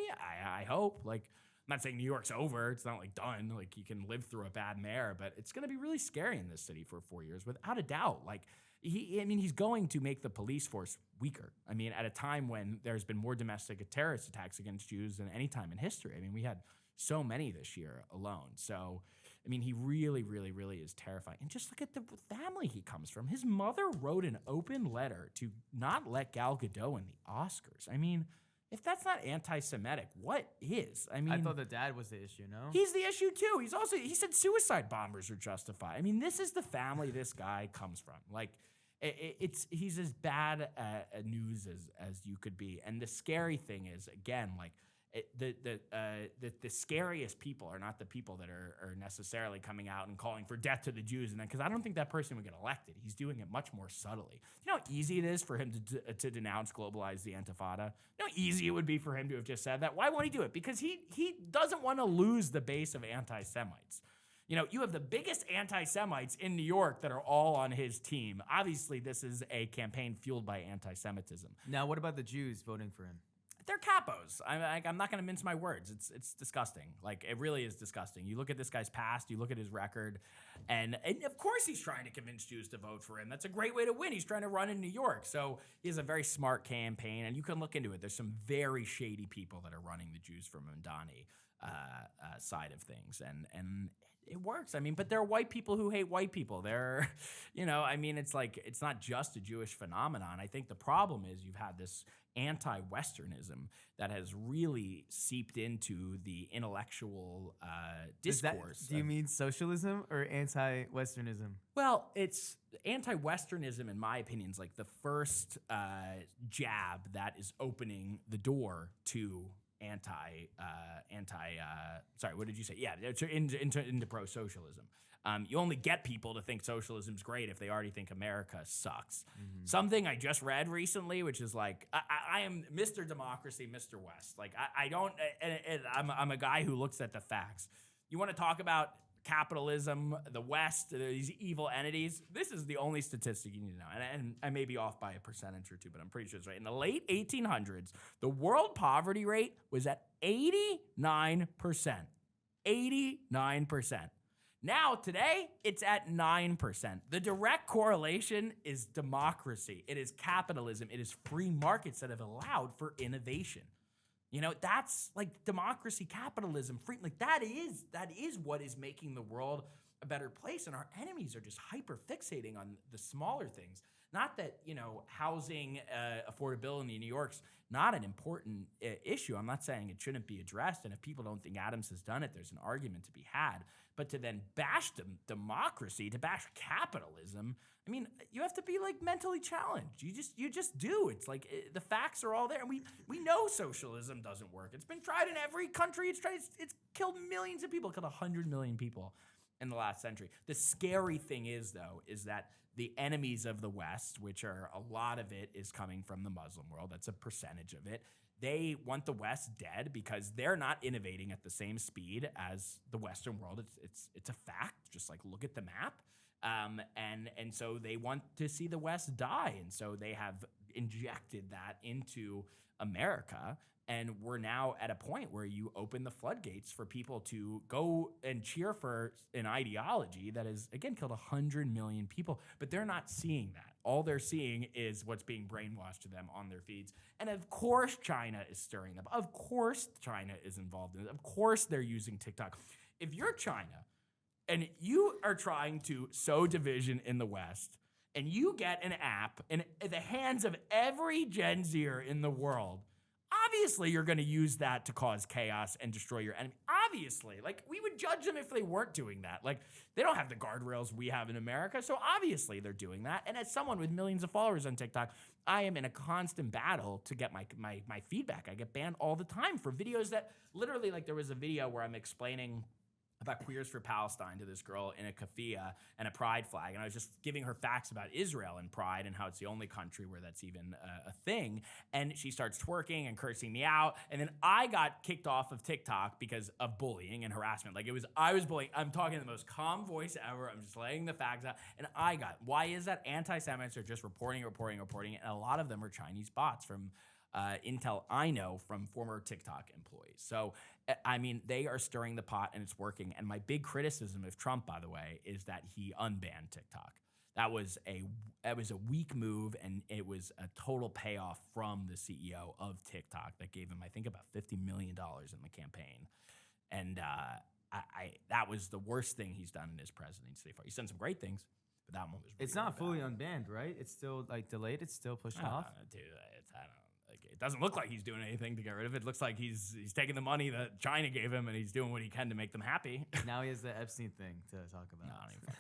I hope. Like, I'm not saying New York's over. It's not like done. Like, you can live through a bad mayor, but it's going to be really scary in this city for 4 years, without a doubt. Like, he's going to make the police force weaker. I mean, at a time when there's been more domestic terrorist attacks against Jews than any time in history. I mean, we had so many this year alone. So, I mean, he really, really, really is terrifying. And just look at the family he comes from. His mother wrote an open letter to not let Gal Gadot in the Oscars. I mean, if that's not anti-Semitic, what is? I mean, I thought the dad was the issue, no? He's the issue too. He said suicide bombers are justified. I mean, this is the family this guy comes from. Like, he's as bad news as you could be. And the scary thing is, again, like, the scariest people are not the people that are necessarily coming out and calling for death to the Jews, and then because I don't think that person would get elected. He's doing it much more subtly. You know how easy it is for him to denounce globalize the Intifada? You know how easy it would be for him to have just said that? Why won't he do it? Because he doesn't want to lose the base of anti-Semites. You know, you have the biggest anti-Semites in New York that are all on his team. Obviously, this is a campaign fueled by anti-Semitism. Now, what about the Jews voting for him? They're capos. I'm not going to mince my words. It's disgusting. Like, it really is disgusting. You look at this guy's past, you look at his record, and of course he's trying to convince Jews to vote for him. That's a great way to win. He's trying to run in New York. So he has a very smart campaign, and you can look into it. There's some very shady people that are running the Jews for Mamdani. side of things, and it works. I mean, but there are white people who hate white people. They're, I mean, it's like it's not just a Jewish phenomenon. I think the problem is you've had this anti-Westernism that has really seeped into the intellectual discourse. Do you mean socialism or anti-Westernism? Well, it's anti-Westernism, in my opinion, is like the first jab that is opening the door to sorry, what did you say? Yeah, into pro-socialism. You only get people to think socialism's great if they already think America sucks. Something I just read recently, which is like, I am Mr. Democracy, Mr. West. Like, I don't, I'm a guy who looks at the facts. You want to talk about capitalism, the West, these evil entities? This is the only statistic you need to know. And I may be off by a percentage or two, but I'm pretty sure it's right. In the late 1800s, the world poverty rate was at 89%. 89%. Now, today, it's at 9%. The direct correlation is democracy. It is capitalism. It is free markets that have allowed for innovation. That's like democracy, capitalism, free. Like that is what is making the world a better place. And our enemies are just hyper fixating on the smaller things. Not that, housing affordability in New York's not an important issue. I'm not saying it shouldn't be addressed. And if people don't think Adams has done it, there's an argument to be had. But to then bash democracy, to bash capitalism, I mean, you have to be like mentally challenged. You just do. It's like the facts are all there. And we know socialism doesn't work. It's been tried in every country. It's killed millions of people. It killed 100 million people in the last century. The scary thing is, though, is that the enemies of the West, which are a lot of it is coming from the Muslim world. That's a percentage of it. They want the West dead because they're not innovating at the same speed as the Western world. It's a fact. Just like look at the map. And so they want to see the West die. And so they have injected that into America. And we're now at a point where you open the floodgates for people to go and cheer for an ideology that has, again, killed 100 million people. But they're not seeing that. All they're seeing is what's being brainwashed to them on their feeds. And of course, China is stirring them. Of course, China is involved in it. Of course, they're using TikTok. If you're China and you are trying to sow division in the West, and you get an app in the hands of every Gen Zer in the world, obviously you're going to use that to cause chaos and destroy your enemy. Obviously. Like, we would judge them if they weren't doing that. Like, they don't have the guardrails we have in America, so obviously they're doing that. And as someone with millions of followers on TikTok, I am in a constant battle to get my feedback. I get banned all the time for videos that literally, like, there was a video where I'm explaining about Queers for Palestine to this girl in a keffiyeh and a pride flag. And I was just giving her facts about Israel and pride and how it's the only country where that's even a thing. And she starts twerking and cursing me out. And then I got kicked off of TikTok because of bullying and harassment. Like I was bullying. I'm talking the most calm voice ever. I'm just laying the facts out. And why is that? Anti-Semites are just reporting. And a lot of them are Chinese bots from intel I know from former TikTok employees. So, I mean, they are stirring the pot and it's working. And my big criticism of Trump, by the way, is that he unbanned TikTok. That was a weak move, and it was a total payoff from the CEO of TikTok that gave him, I think, about $50 million in the campaign. And that was the worst thing he's done in his presidency so far. He's done some great things, but that one was really It's not bad. fully unbanned, right? It's still like delayed. It's still pushed off. Dude, I don't know. It doesn't look like he's doing anything to get rid of it. It looks like he's taking the money that China gave him and he's doing what he can to make them happy. Now he has the Epstein thing to talk about.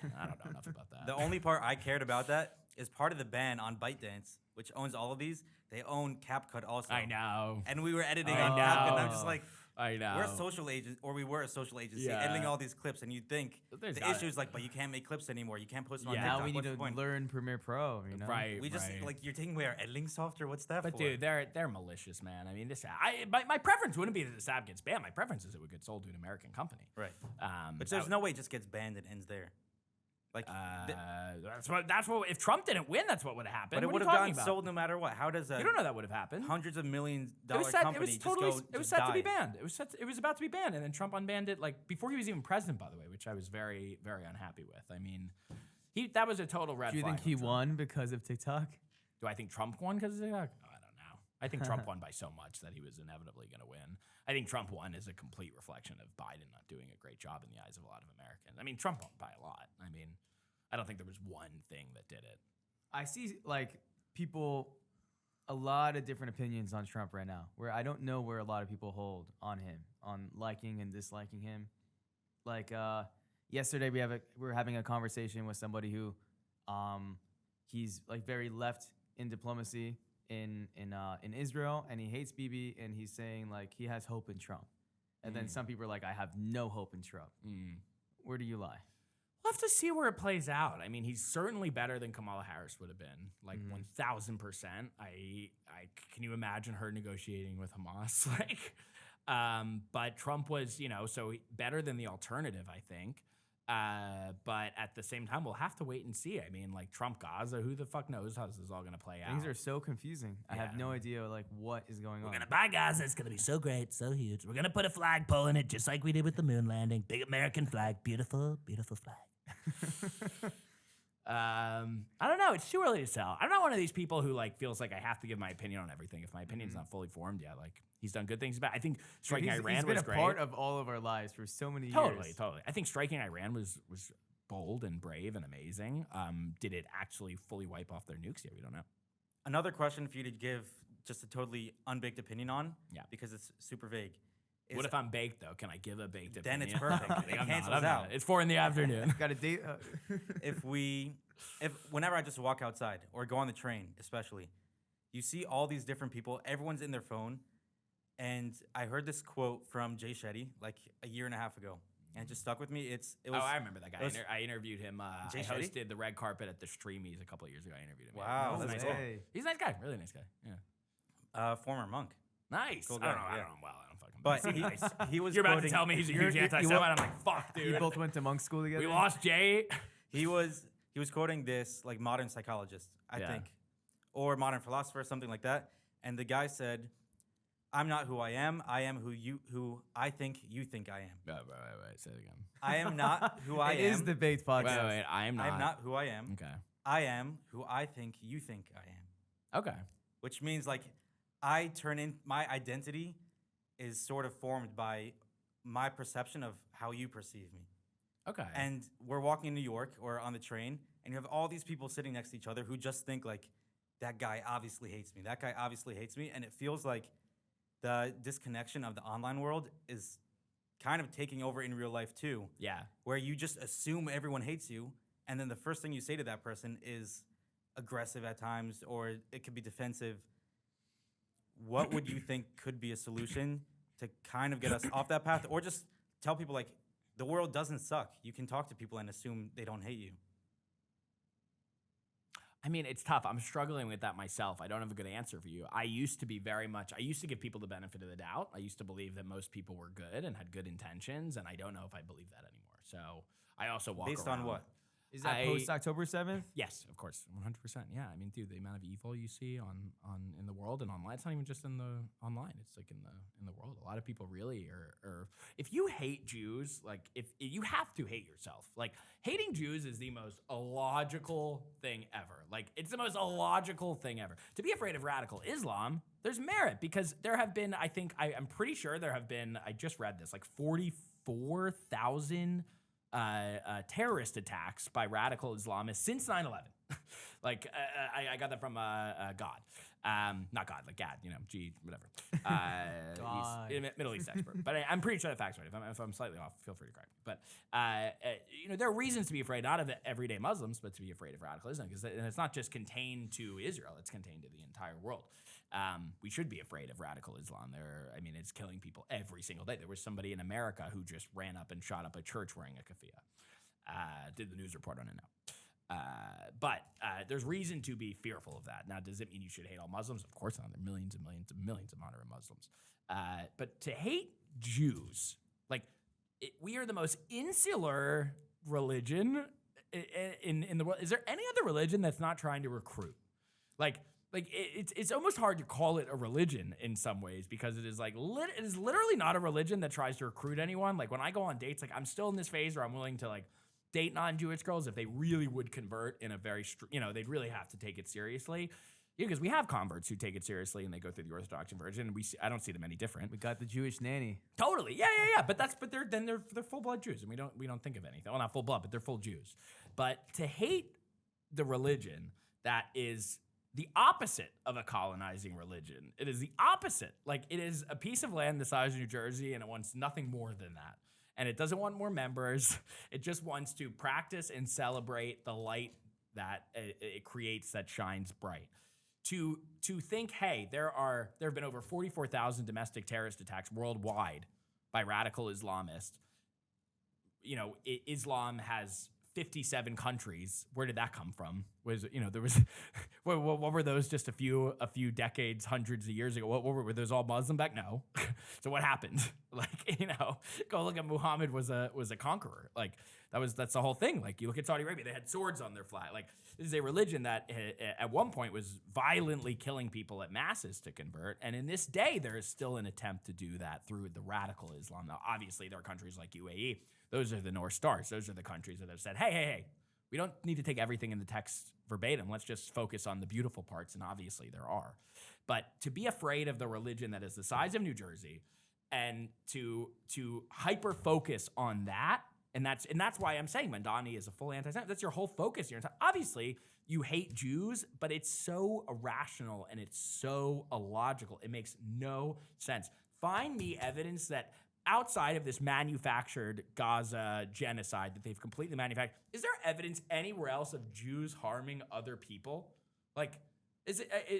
No, I don't know enough about that. The only part I cared about that is part of the ban on ByteDance, which owns all of these. They own CapCut also. I know. And we were editing I on CapCut, and I'm know. just like, I know. we're a social agency, or we were a social agency, Yeah. editing all these clips, and you'd think There's the gotta- issue is like, but you can't make clips anymore. You can't post them on Yeah. TikTok. Now we need What's to the point? learn Premiere Pro. You know, Right. We just right. like you're taking away our editing software. What's that But for? dude, they're malicious, man. I mean, my preference wouldn't be that this app gets banned. My preference is it would get sold to an American company. right. But But there's no way it just gets banned and ends there. Like, that's what. If Trump didn't win, that's what would have happened. but it What would are have you gotten talking about? sold no matter what. How does a You don't know that would have happened. hundreds of million It dollar was set. It company was totally. just go? It was just set to be die? banned. It was about to be banned, and then Trump unbanned it like before he was even president, by the way, which I was very, very unhappy with. I mean, that was a total red do you flag think he on Trump. won because of TikTok? Do I think Trump won because of TikTok? No, I don't know. I think Trump won by so much that he was inevitably going to win. I think Trump won is a complete reflection of Biden not doing a great job in the eyes of a lot of Americans. I mean, Trump won by a lot. I mean, I don't think there was one thing that did it. I see like people, a lot of different opinions on Trump right now, where I don't know where a lot of people hold on him, on liking and disliking him. Like yesterday, we were having a conversation with somebody who, he's like very left in diplomacy in Israel, and he hates Bibi, and he's saying like he has hope in Trump. And then some people are like, I have no hope in Trump. Where do you lie? We'll have to see where it plays out. I mean, he's certainly better than Kamala Harris would have been, like 1,000%. Can you imagine her negotiating with Hamas? But Trump was, so better than the alternative, I think. But at the same time, we'll have to wait and see. I mean, like Trump Gaza, who the fuck knows how this is all going to play out? Things are so confusing. I have no idea like what is going on. We're going to buy Gaza. It's going to be so great, so huge. We're going to put a flagpole in it just like we did with the moon landing. Big American flag. Beautiful, beautiful flag. I don't know. It's too early to tell. I'm not one of these people who like feels like I have to give my opinion on everything. If my opinion's not fully formed yet, like he's done good things. But I think striking Iran he's been was a great. part of all of our lives for so many years. Totally. I think striking Iran was bold and brave and amazing. Did it actually fully wipe off their nukes? Yeah, we don't know. Another question for you to give just a totally unbaked opinion on, because it's super vague. What if I'm baked though? Can I give a baked Then opinion? it's perfect. It I'm cancels not. out. It's 4 p.m. Got a date. if whenever I just walk outside or go on the train, especially, you see all these different people. Everyone's in their phone, and I heard this quote from Jay Shetty like a year and a half ago, and it just stuck with me. It was. I remember that guy. was- I interviewed him. Jay I Shetty? hosted the red carpet at the Streamies a couple of years ago. I interviewed him. Wow, He's a that's nice cool. guy. He's a nice guy. Really nice guy. Yeah. Former monk. Nice. Cool I don't know. guy, I yeah. don't know him well. I don't fucking. But He's he, nice. he was You're about to quoting- tell me he's a huge you anti-Semite. wa- I'm like, fuck, dude. You both went to monk school together. We lost Jay. He was quoting this like modern psychologist, I Yeah. think, or modern philosopher, something like that. And the guy said, "I'm not who I am. I am who I think you think I am. Wait. Say it again. I am not who I It am. is the baked podcast. Wait. I am not. I am not who I am. Okay. I am who I think you think I am." Okay. Which means like my identity is sort of formed by my perception of how you perceive me. Okay. And we're walking in New York or on the train, and you have all these people sitting next to each other who just think like, that guy obviously hates me. That guy obviously hates me. And it feels like the disconnection of the online world is kind of taking over in real life too, yeah. where you just assume everyone hates you, and then the first thing you say to that person is aggressive at times, or it could be defensive. What would you think could be a solution to kind of get us off that path, or just tell people like, the world doesn't suck. You can talk to people and assume they don't hate you. I mean, it's tough. I'm struggling with that myself. I don't have a good answer for you. I used to give people the benefit of the doubt. I used to believe that most people were good and had good intentions, and I don't know if I believe that anymore. So I also walk Based around. on what? Is that post October 7th? Yes, of course, 100%. Yeah, I mean, dude, the amount of evil you see on in the world and online. It's not even just in the online. It's like in the world. A lot of people really are. If you hate Jews, like if you have to hate yourself. Like hating Jews is the most illogical thing ever. Like it's the most illogical thing ever. To be afraid of radical Islam, there's merit because there have been. I'm pretty sure there have been. I just read this like 44,000. Terrorist attacks by radical Islamists since 9/11. Like I got that from God, not God, like Gad, whatever. God. He's a Middle East expert, but I'm pretty sure the fact's right. If I'm slightly off, feel free to correct me. But there are reasons to be afraid, not of everyday Muslims, but to be afraid of radical Islam, because it's not just contained to Israel; it's contained to the entire world. We should be afraid of radical Islam. It's killing people every single day. There was somebody in America who just ran up and shot up a church wearing a keffiyeh. Did the news report on it now. But there's reason to be fearful of that. Now, does it mean you should hate all Muslims? Of course not. There are millions and millions and millions of moderate Muslims. But to hate Jews, we are the most insular religion in the world. Is there any other religion that's not trying to recruit? It's almost hard to call it a religion in some ways because it is it is literally not a religion that tries to recruit anyone. Like when I go on dates, I'm still in this phase where I'm willing to date non-Jewish girls if they really would convert in a very, they'd really have to take it seriously. because we have converts who take it seriously and they go through the Orthodox conversion. And I don't see them any different. We got the Jewish nanny. Totally, yeah. But they're full blood Jews, and we don't think of anything. Well, not full blood, but they're full Jews. But to hate the religion that is the opposite of a colonizing religion, it is the opposite. Like, it is a piece of land the size of New Jersey, and it wants nothing more than that. And it doesn't want more members. It just wants to practice and celebrate the light that it creates that shines bright. To think, hey, there have been over 44,000 domestic terrorist attacks worldwide by radical Islamists. You know, Islam has 57 countries. Where did that come from? There was what were those just a few decades, hundreds of years ago? What were those all Muslim back? No. So what happened? Like, go look at Muhammad was a conqueror. Like, that's the whole thing. Like, you look at Saudi Arabia, they had swords on their flag. Like, this is a religion that at one point was violently killing people at masses to convert. And in this day, there is still an attempt to do that through the radical Islam. Now, obviously, there are countries like UAE. Those are the North Stars. Those are the countries that have said, hey, we don't need to take everything in the text verbatim. Let's just focus on the beautiful parts. And obviously, there are. But to be afraid of the religion that is the size of New Jersey and to hyper focus on that, and that's why I'm saying Mandani is a full anti-Semite. That's your whole focus. Obviously, you hate Jews, but it's so irrational and it's so illogical. It makes no sense. Find me evidence that outside of this manufactured Gaza genocide that they've completely manufactured, is there evidence anywhere else of Jews harming other people? Like,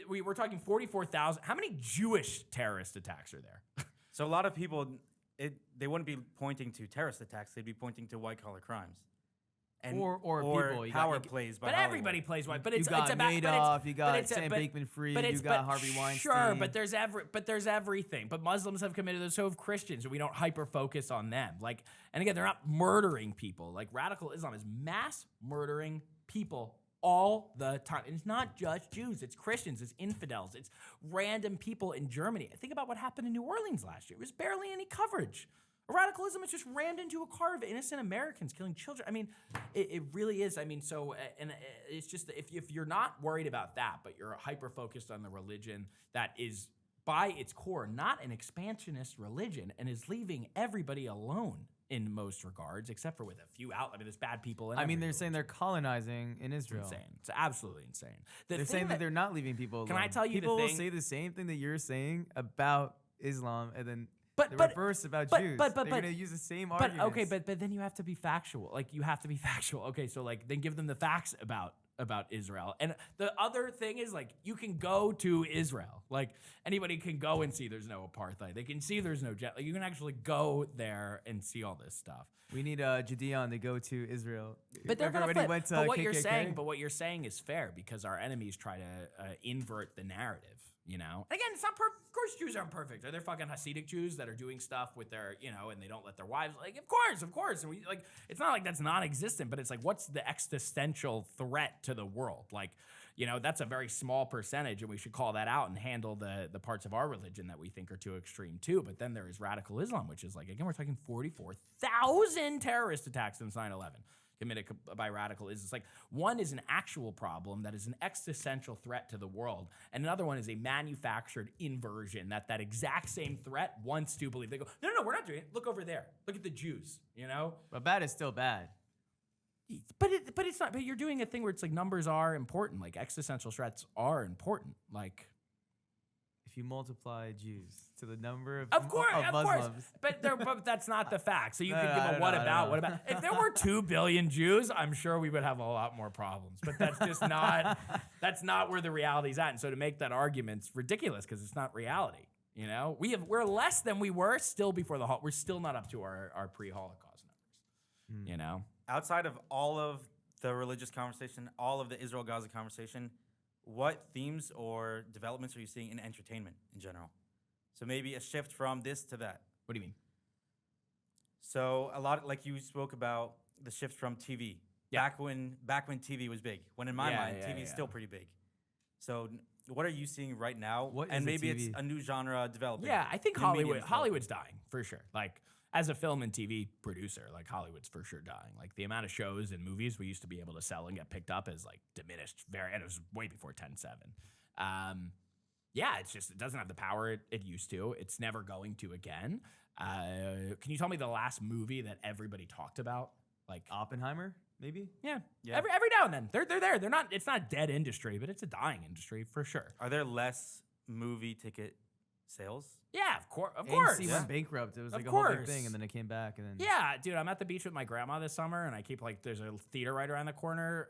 we're talking 44,000. How many Jewish terrorist attacks are there? So a lot of people, they wouldn't be pointing to terrorist attacks. They'd be pointing to white-collar crimes. And, or people. Power plays by But Hollywood. everybody plays white. But You it's got about Madoff, you but got it's- Sam but- Bankman-Fried, but you it's- got but Harvey Weinstein. Sure, but there's everything. But Muslims have committed this, so have Christians, and we don't hyper focus on them. Like, and again, they're not murdering people. Like, radical Islam is mass murdering people all the time. And it's not just Jews, it's Christians, it's infidels, it's random people in Germany. Think about what happened in New Orleans last year. There was barely any coverage. Radicalism is just rammed into a car of innocent Americans killing children. I mean, it really is. I mean, so, and it's just, if you're not worried about that, but you're hyper-focused on the religion that is, by its core, not an expansionist religion and is leaving everybody alone in most regards, except for with a few I mean, there's bad people in I mean, every they're saying they're colonizing in Israel. It's insane. It's absolutely insane. They're saying that they're not leaving people alone. Can I tell you the people will thing- say the same thing that you're saying about Islam, and then But- the but- reverse about but- Jews. but- they're but- going to use the same But arguments. okay, but then you have to be factual. Like, you have to be factual. Okay, so like then give them the facts about Israel. And the other thing is, like, you can go to Israel. Like, anybody can go and see there's no apartheid. They can see there's no jet. Like, you can actually go there and see all this stuff. We need Judeon to go to Israel. But they're gonna Everybody flip. went to But what KKK. you're saying is fair, because our enemies try to invert the narrative. You know, again, it's not perfect. Of course, Jews aren't perfect. Are there fucking Hasidic Jews that are doing stuff with their, and they don't let their wives? Like, of course. And we it's not like that's non-existent, but it's like, what's the existential threat to the world? Like, that's a very small percentage, and we should call that out and handle the parts of our religion that we think are too extreme too. But then there is radical Islam, which is like, again, we're talking 44,000 terrorist attacks since 9/11. Committed by radical is. It's like, one is an actual problem that is an existential threat to the world, and another one is a manufactured inversion that exact same threat wants to believe. They go, no, we're not doing it. Look over there. Look at the Jews. But bad is still bad. But it's not. But you're doing a thing where it's like, numbers are important. Like, existential threats are important. Like, If you multiply Jews to the number of Of Muslims. course. But that's not the fact. So you can I give a don't what know, I about, don't what know. about. If there were 2 billion Jews, I'm sure we would have a lot more problems. But that's just not, that's not where the reality's at. And so to make that argument's ridiculous, because it's not reality. We're less than we were still before the We're still not up to our pre-Holocaust numbers. Outside of all of the religious conversation, all of the Israel-Gaza conversation, what themes or developments are you seeing in entertainment in general? So maybe a shift from this to that. What do you mean? So a lot, like you spoke about the shift from TV. Yeah. Back when TV was big. When in my Yeah, mind, yeah, TV is yeah. still pretty big. So what are you seeing right now? What and is a maybe it's TV? a new genre developing. Yeah, I think New medium's Hollywood's dying for sure. Like, as a film and TV producer, like, Hollywood's for sure dying. Like, the amount of shows and movies we used to be able to sell and get picked up is like diminished and it was way before 10/7. Yeah, it doesn't have the power it used to. It's never going to again. Can you tell me the last movie that everybody talked about? Like, Oppenheimer, maybe? yeah. Yeah. Every now and then they're there. They're not. It's not a dead industry, but it's a dying industry for sure. Are there less movie ticket sales? Yeah, of course. AMC went bankrupt. It was Of like a whole big course. thing, and then it came back, and then Yeah, dude, I'm at the beach with my grandma this summer, and I keep there's a theater right around the corner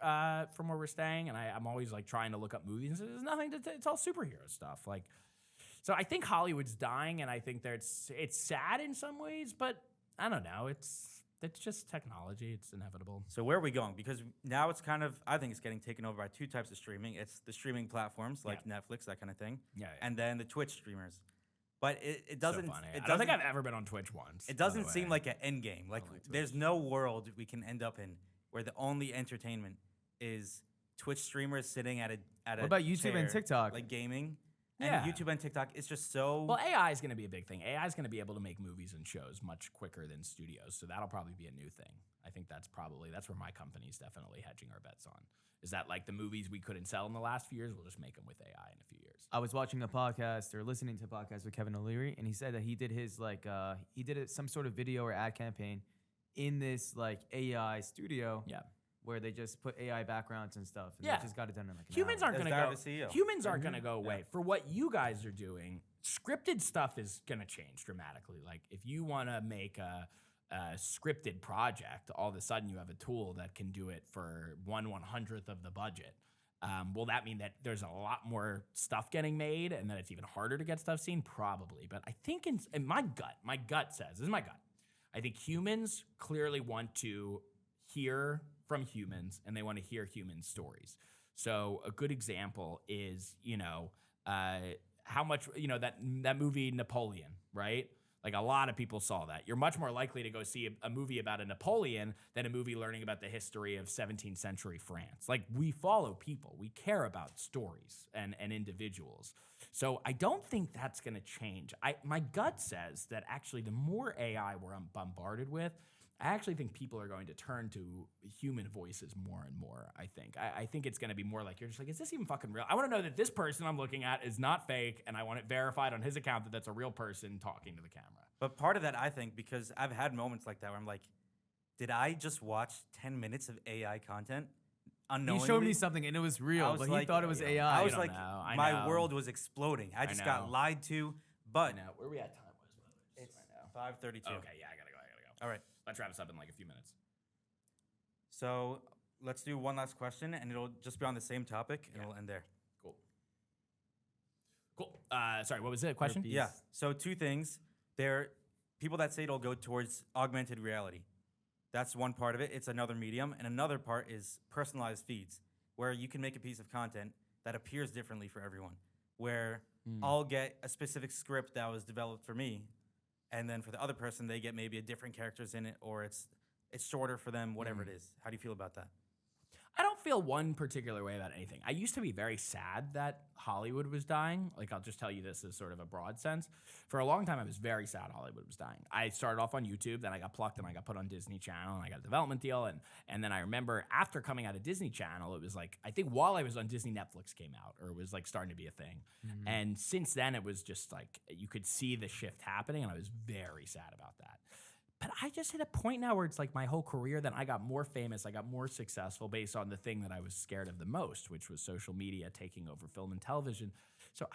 from where we're staying, and I'm always like trying to look up movies. And there's nothing to. It's all superhero stuff. Like, so I think Hollywood's dying, and I think that it's sad in some ways, but I don't know. It's just technology. It's inevitable. So where are we going? Because now it's kind of, I think it's getting taken over by two types of streaming. It's the streaming platforms like Netflix, that kind of thing. Yeah. And then the Twitch streamers. But it doesn't. So funny. It I don't think doesn't- I've ever been on Twitch once. It by the doesn't seem way. like an end game. Like, like there's no world we can end up in where the only entertainment is Twitch streamers sitting at a What about YouTube and chair, TikTok? like gaming. Yeah. And YouTube and TikTok, it's just so. Well, AI is going to be a big thing. AI is going to be able to make movies and shows much quicker than studios, so that'll probably be a new thing. I think that's where my company's definitely hedging our bets on. Is that like the movies we couldn't sell in the last few years, we'll just make them with AI in a few years. I was watching a podcast or listening to a podcast with Kevin O'Leary, and he said that he did his some sort of video or ad campaign in this like AI studio. Yeah. Where they just put AI backgrounds and stuff, and Yeah. they just got it done in like an Humans hour. aren't going to That's go. David CEO. Humans aren't going to go away. For what you guys are doing, scripted stuff is going to change dramatically. Like if you want to make a scripted project, all of a sudden you have a tool that can do it for 1/100th of the budget. Will that mean that there's a lot more stuff getting made and that it's even harder to get stuff seen? Probably. But I think in my gut says, this is my gut, I think humans clearly want to hear from humans and they want to hear human stories. So a good example is, how much, that movie Napoleon, right? Like a lot of people saw that. You're much more likely to go see a movie about a Napoleon than a movie learning about the history of 17th century France. Like we follow people. We care about stories and individuals. So I don't think that's going to change. My gut says that actually the more AI we're bombarded with, I actually think people are going to turn to human voices more and more, I think. I think it's going to be more like, you're just like, is this even fucking real? I want to know that this person I'm looking at is not fake, and I want it verified on his account that that's a real person talking to the camera. But part of that, I think, because I've had moments like that where I'm like, did I just watch 10 minutes of AI content unknowingly? He showed me something and it was real, I was but like, he thought it was you know, AI. I was don't like, know. I my know. world was exploding. I just got know. lied to. But Now, where are we at time? it's right now? 5:32. Okay, yeah, I gotta go. All right. Let's wrap this up in like a few minutes. So let's do one last question, and it'll just be on the same topic, and we'll end there. Cool. Sorry, what was the question? Herpes. Yeah. So two things. There are people that say it'll go towards augmented reality. That's one part of it. It's another medium. And another part is personalized feeds, where you can make a piece of content that appears differently for everyone, where I'll get a specific script that was developed for me, and then for the other person, they get maybe a different characters in it, or it's shorter for them, whatever it is. How do you feel about that? I don't feel one particular way about anything. I used to be very sad that Hollywood was dying. Like, I'll just tell you this as sort of a broad sense. For a long time, I was very sad Hollywood was dying. I started off on YouTube, then I got plucked and I got put on Disney Channel, and I got a development deal. And then I remember after coming out of Disney Channel, it was like, I think while I was on Disney, Netflix came out, or it was like starting to be a thing. And since then, it was just like, you could see the shift happening, and I was very sad about that. But I just hit a point now where it's like my whole career, then I got more famous, I got more successful based on the thing that I was scared of the most, which was social media taking over film and television. So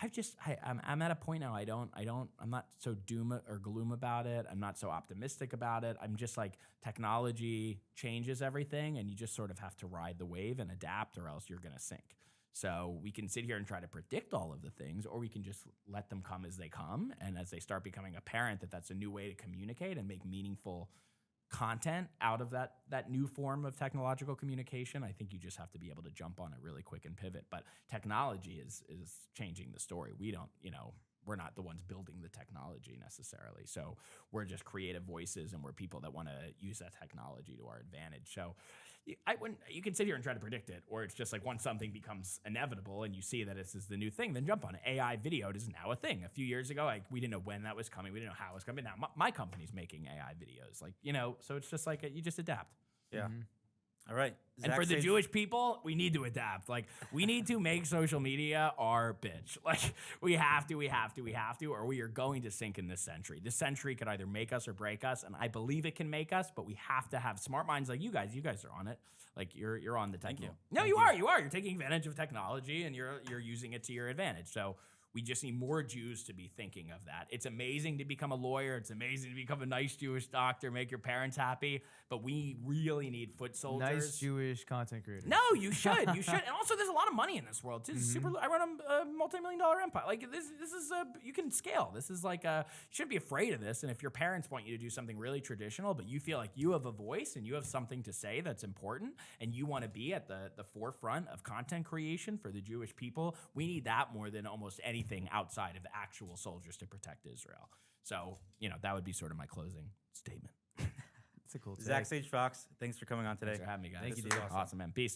I'm at a point now I'm not so doom or gloom about it. I'm not so optimistic about it. I'm just like, technology changes everything, and you just sort of have to ride the wave and adapt, or else you're gonna sink. So we can sit here and try to predict all of the things, or we can just let them come as they come. And as they start becoming apparent that that's a new way to communicate and make meaningful content out of that new form of technological communication, I think you just have to be able to jump on it really quick and pivot. But technology is changing the story. We're not the ones building the technology necessarily. So we're just creative voices, and we're people that want to use that technology to our advantage. So you can sit here and try to predict it, or it's just like once something becomes inevitable and you see that this is the new thing, then jump on it. AI video is now a thing. A few years ago, we didn't know when that was coming. We didn't know how it was coming. Now my company's making AI videos, so it's just like you just adapt. Yeah. All right. And Zach for the Sage- Jewish people, we need to adapt. Like, we need to make social media our bitch. Like, we have to, or we are going to sink in this century. This century could either make us or break us, and I believe it can make us, but we have to have smart minds like you guys. You guys are on it. Like, you're on the Thank technical. you. No, Thank you you. are. You are. You're taking advantage of technology, and you're using it to your advantage. So we just need more Jews to be thinking of that. It's amazing to become a lawyer. It's amazing to become a nice Jewish doctor, make your parents happy. But we really need foot soldiers. Nice Jewish content creator. No, you should. You should. And also, there's a lot of money in this world too. This is super. I run a multi-million-dollar empire. Like this is you can scale. This is like you shouldn't be afraid of this. And if your parents want you to do something really traditional, but you feel like you have a voice and you have something to say that's important, and you want to be at the forefront of content creation for the Jewish people, we need that more than almost anything outside of actual soldiers to protect Israel. So that would be sort of my closing statement. It's a cool Zach take. Sage Fox, thanks for coming on today. Thanks for having me, guys. Thank This you, was dude. awesome, man. Peace.